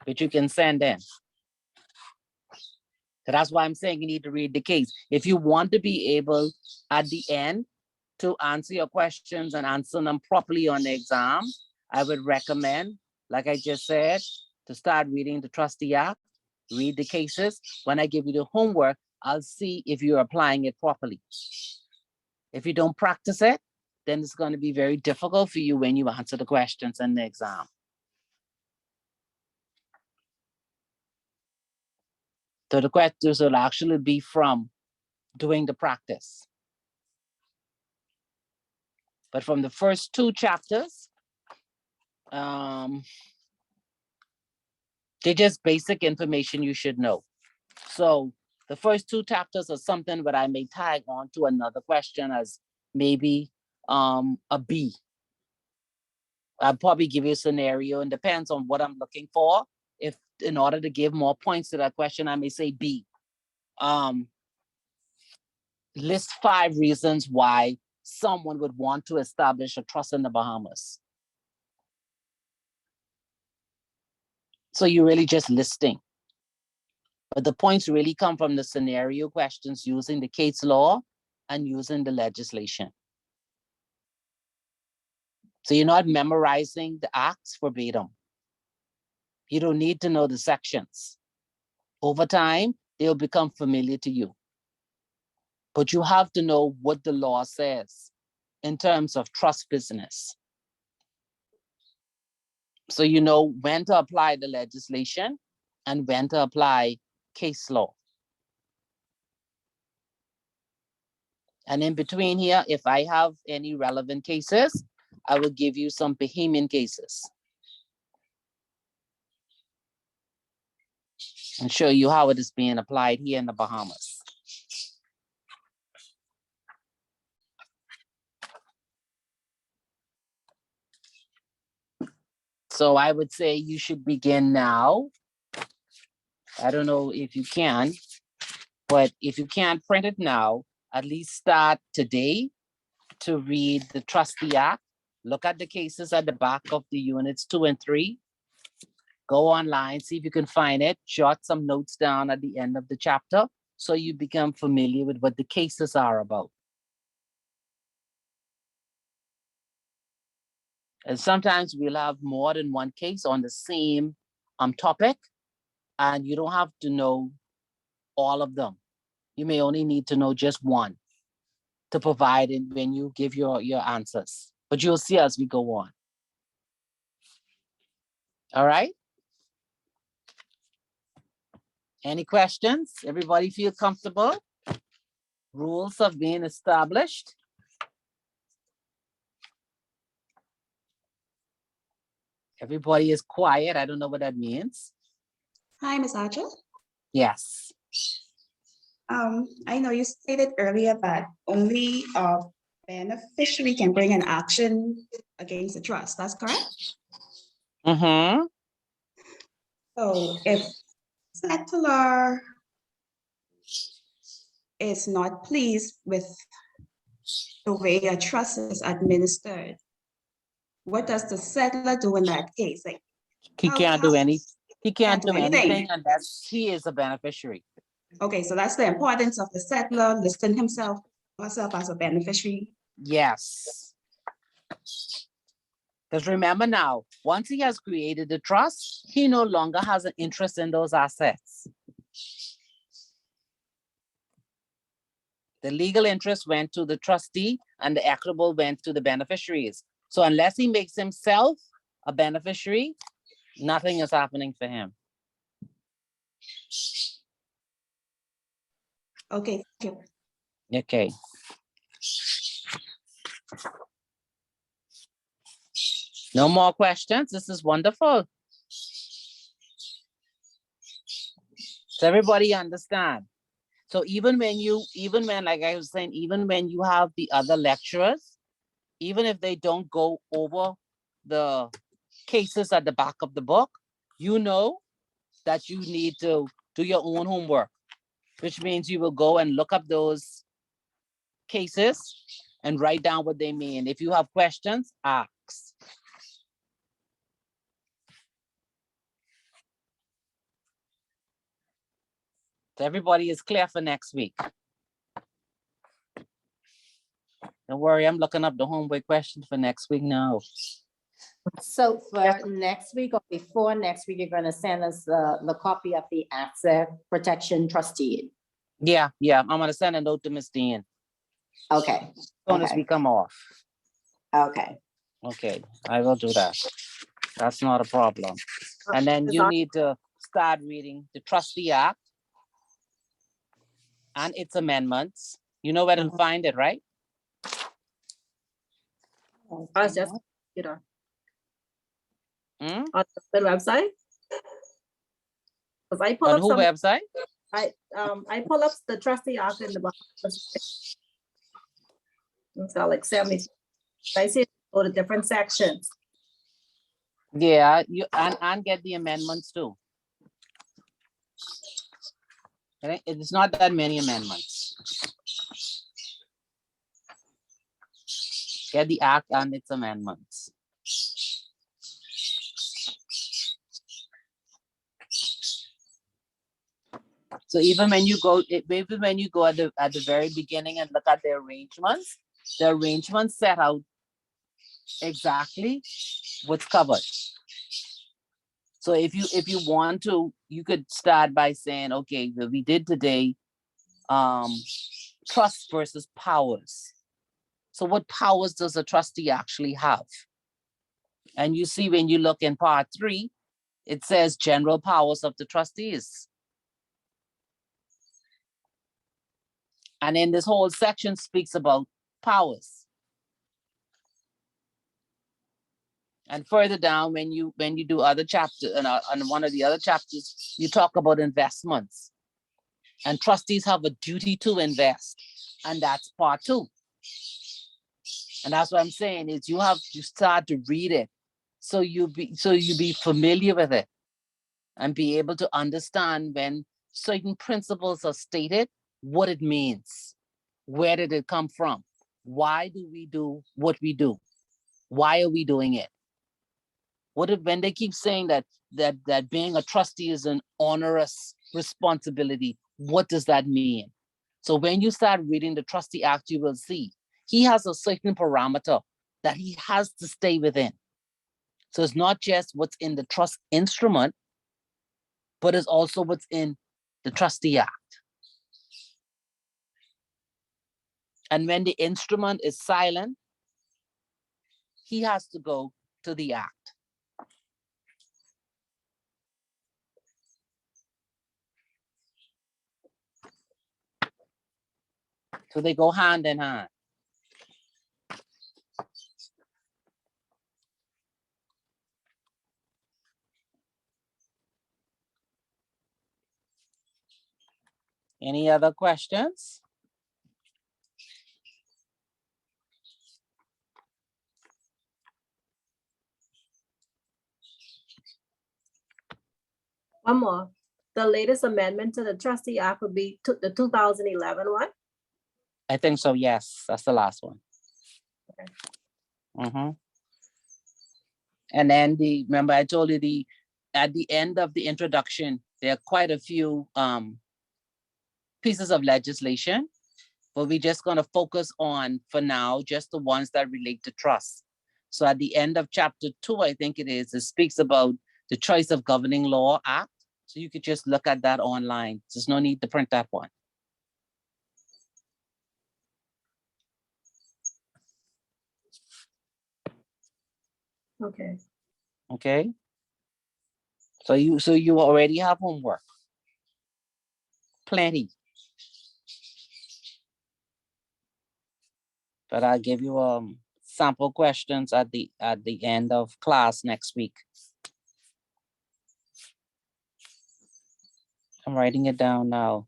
which you can send in. So that's why I'm saying you need to read the case. If you want to be able at the end to answer your questions and answer them properly on the exam, I would recommend, like I just said, to start reading the Trustee Act, read the cases. When I give you the homework, I'll see if you're applying it properly. If you don't practice it, then it's going to be very difficult for you when you answer the questions in the exam. So the questions will actually be from doing the practice. But from the first 2 chapters, they're just basic information you should know. So the first 2 chapters are something that I may tag on to another question as maybe a B. I'll probably give you a scenario and depends on what I'm looking for. if in order to give more points to that question, I may say B. List 5 reasons why someone would want to establish a trust in the Bahamas. So you're really just listing. But the points really come from the scenario questions using the case law and using the legislation. So you're not memorizing the acts verbatim. You don't need to know the sections. Over time, they'll become familiar to you. But you have to know what the law says in terms of trust business. So you know when to apply the legislation and when to apply case law. And in between here, if I have any relevant cases, I will give you some Bahamian cases and show you how it is being applied here in the Bahamas. So I would say you should begin now. I don't know if you can, but if you can't print it now, at least start today to read the Trustee Act. Look at the cases at the back of the units 2 and 3. Go online, see if you can find it, jot some notes down at the end of the chapter so you become familiar with what the cases are about. And sometimes we'll have more than one case on the same topic, and you don't have to know all of them. You may only need to know just one to provide it when you give your answers. But you'll see as we go on. All right? Any questions? Everybody feel comfortable? Rules have been established. Everybody is quiet. I don't know what that means. Hi, Ms. Archer. Yes. I know you stated earlier that only a beneficiary can bring an action against the trust. That's correct? Mm-hmm. So if settlor is not pleased with the way a trust is administered, what does the settlor do in that case? Like, He can't do anything. anything unless he is a beneficiary. Okay, so that's the importance of the settlor listing himself or herself as a beneficiary. Yes. Because remember now, once he has created the trust, he no longer has an interest in those assets. The legal interest went to the trustee and the equitable went to the beneficiaries. So unless he makes himself a beneficiary, nothing is happening for him. Okay, thank you. Okay. No more questions. This is wonderful. Does everybody understand? So even when, like I was saying, even when you have the other lecturers, even if they don't go over the cases at the back of the book, you know that you need to do your own homework, which means you will go and look up those cases and write down what they mean. If you have questions, ask. So everybody is clear for next week. Don't worry, I'm looking up the homework questions for next week now. So for next week or before next week, you're gonna send us the copy of the asset protection trustee. Yeah, I'm gonna send a note to Ms. Dean Okay, as soon as we come off. okay. Okay, I will do that. That's not a problem. And then you need to start reading the Trustee Act and its amendments. You know where to find it, right? I was just, you know, Hmm? on the website. Because I pull On up who some, website? I pull up the Trustee Act in the Bahamas. It's got like 70. I see all the different sections. Yeah, you and get the amendments too. It's not that many amendments. Get the act and its amendments. So even when you go at the very beginning and look at the arrangements set out exactly what's covered. So if you want to, you could start by saying, okay, we did today trust versus powers. So what powers does a trustee actually have? And you see when you look in part 3, it says general powers of the trustees. And then this whole section speaks about powers. And further down, when you do other chapters, and on one of the other chapters, you talk about investments. And trustees have a duty to invest. And that's part 2. And that's what I'm saying is you start to read it. So you be familiar with it and be able to understand when certain principles are stated, what it means. Where did it come from? Why do we do what we do? Why are we doing it? When they keep saying that being a trustee is an onerous responsibility, what does that mean? So when you start reading the Trustee Act, you will see he has a certain parameter that he has to stay within. So it's not just what's in the trust instrument, but it's also what's in the Trustee Act. And when the instrument is silent, he has to go to the act. So they go hand in hand. Any other questions? One more. The latest amendment to the Trustee Act would be the 2011 one? I think so, yes. That's the last one. Okay. And then remember I told you at the end of the introduction, there are quite a few pieces of legislation, but we're just gonna focus on, for now, just the ones that relate to trust. So at the end of chapter 2, I think it speaks about the Choice of Governing Law Act. So you could just look at that online. There's no need to print that one. Okay. Okay. So you already have homework. Plenty. But I'll give you sample questions at the end of class next week. I'm writing it down now.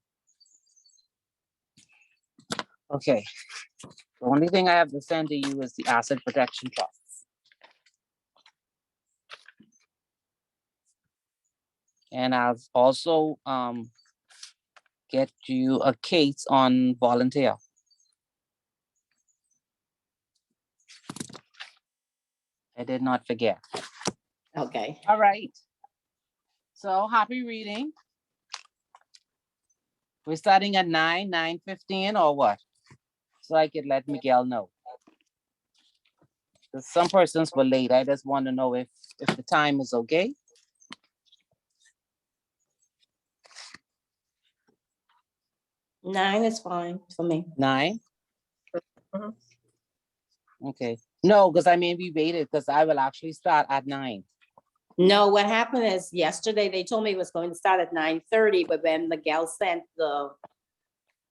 Okay. The only thing I have to send to you is the asset protection trusts. And I'll also get you a case on volunteer. I did not forget. Okay. All right. So happy reading. We're starting at 9:15 or what? So I could let Miguel know. Because some persons were late. I just want to know if the time is okay. Nine is fine for me. 9? Mhm. Okay. No, because I may be waited because I will actually start at 9. No, what happened is yesterday they told me it was going to start at 9:30, but when Miguel sent the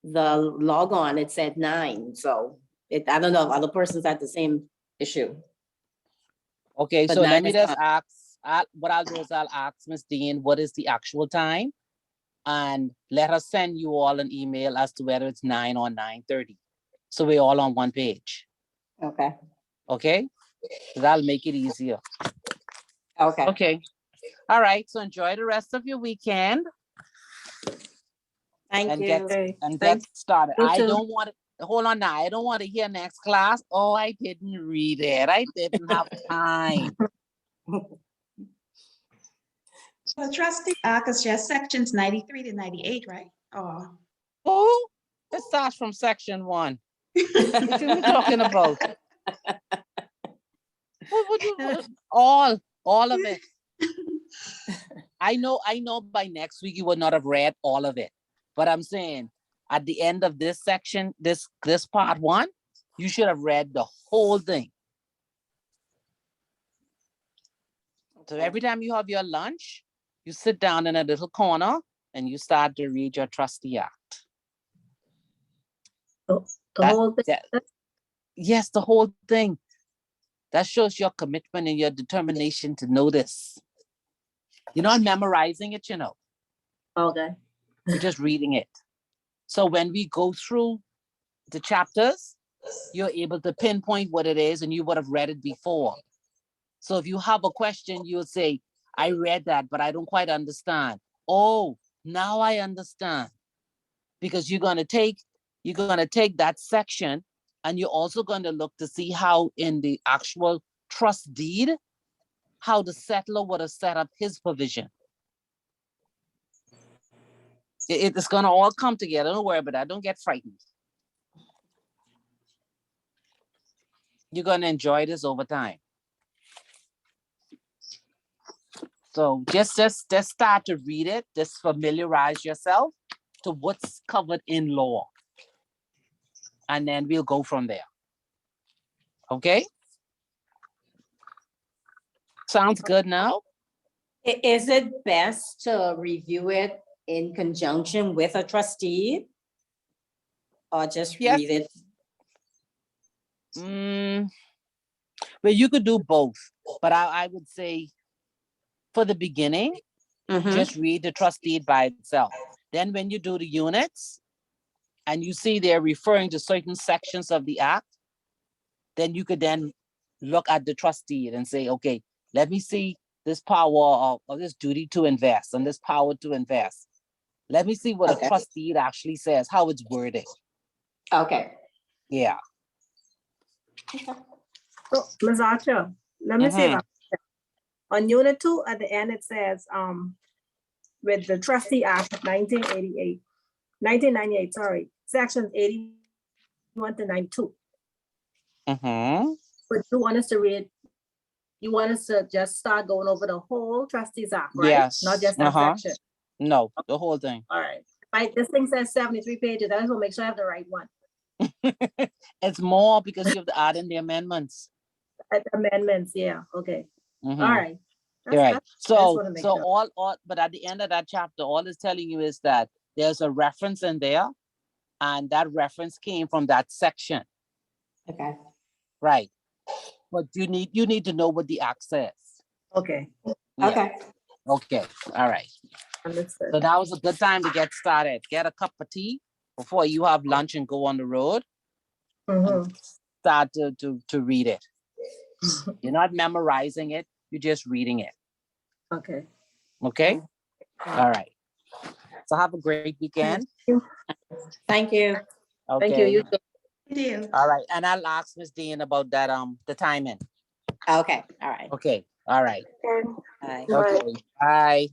log on, it said 9. So I don't know if other persons had the same issue. Okay, But so let 9 me is just fine. ask, what I'll do is I'll ask Ms. Dean, what is the actual time? And let her send you all an email as to whether it's 9 or 9:30. So we're all on one page, Okay, okay? That'll make it easier. okay. Okay. All right, so enjoy the rest of your weekend. Thank and you. get Okay, and get thanks. started. You I too. don't want to hold on now. I don't want to hear next class. Oh, I didn't read it. I didn't have time. The Trustee Act is just sections 93 to 98, right? Oh. Oh, it starts from section 1. What you talking about? All of it. I know by next week you would not have read all of it. But I'm saying at the end of this section, this part 1, you should have read the whole thing. So every time you have your lunch, you sit down in a little corner and you start to read your Trustee Act. The That- whole thing. that- yes, the whole thing. That shows your commitment and your determination to know this. You're not memorizing it, you know. Okay. You're just reading it. So when we go through the chapters, you're able to pinpoint what it is and you would have read it before. So if you have a question, you'll say, I read that, but I don't quite understand. Oh, now I understand. Because you're gonna take that section and you're also going to look to see how in the actual trust deed, how the settler would have set up his provision. It's gonna all come together. Don't worry about that. Don't get frightened. You're gonna enjoy this over time. So just start to read it. Just familiarize yourself to what's covered in law. And then we'll go from there. Okay? Sounds good now? Is it best to review it in conjunction with a trustee? Or just Yes. read it? Well, you could do both, but I would say for the beginning, just read the trust deed by itself. Then when you do the units and you see they're referring to certain sections of the act, then you could then look at the trust deed and say, okay, let me see this power or this duty to invest and this power to invest. Let me see what a trust deed actually says, how it's worded. Okay. Yeah. So, Ms. Archer, let me see if on unit 2 at the end, it says, with the Trustee Act of 1998, sorry, sections 81 to 92. But you want us to read, you want us to just start going over the whole Trustees Act, right? Yes. Not just that section. No, the whole thing. All right. Right, this thing says 73 pages. I just want to make sure I have the right one. It's more because you have to add in the amendments. Amendments, yeah, okay. All right. Right. I just So wanna make sure. all, but at the end of that chapter, all it's telling you is that there's a reference in there, and that reference came from that section. Okay. Right. But you need to know what the act says. Okay, Yeah. Okay. Okay. All right. understood. So that was a good time to get started. Get a cup of tea before you have lunch and go on the road. Mhm. Start to read it. You're not memorizing it, you're just reading it. Okay. Okay? All right. So have a great weekend. Thank you. Okay. Thank you. You too. Thank you. All right. And I'll ask Ms. Dean about that the timing. Okay. All right. Okay. All right. Bye. Okay. Bye.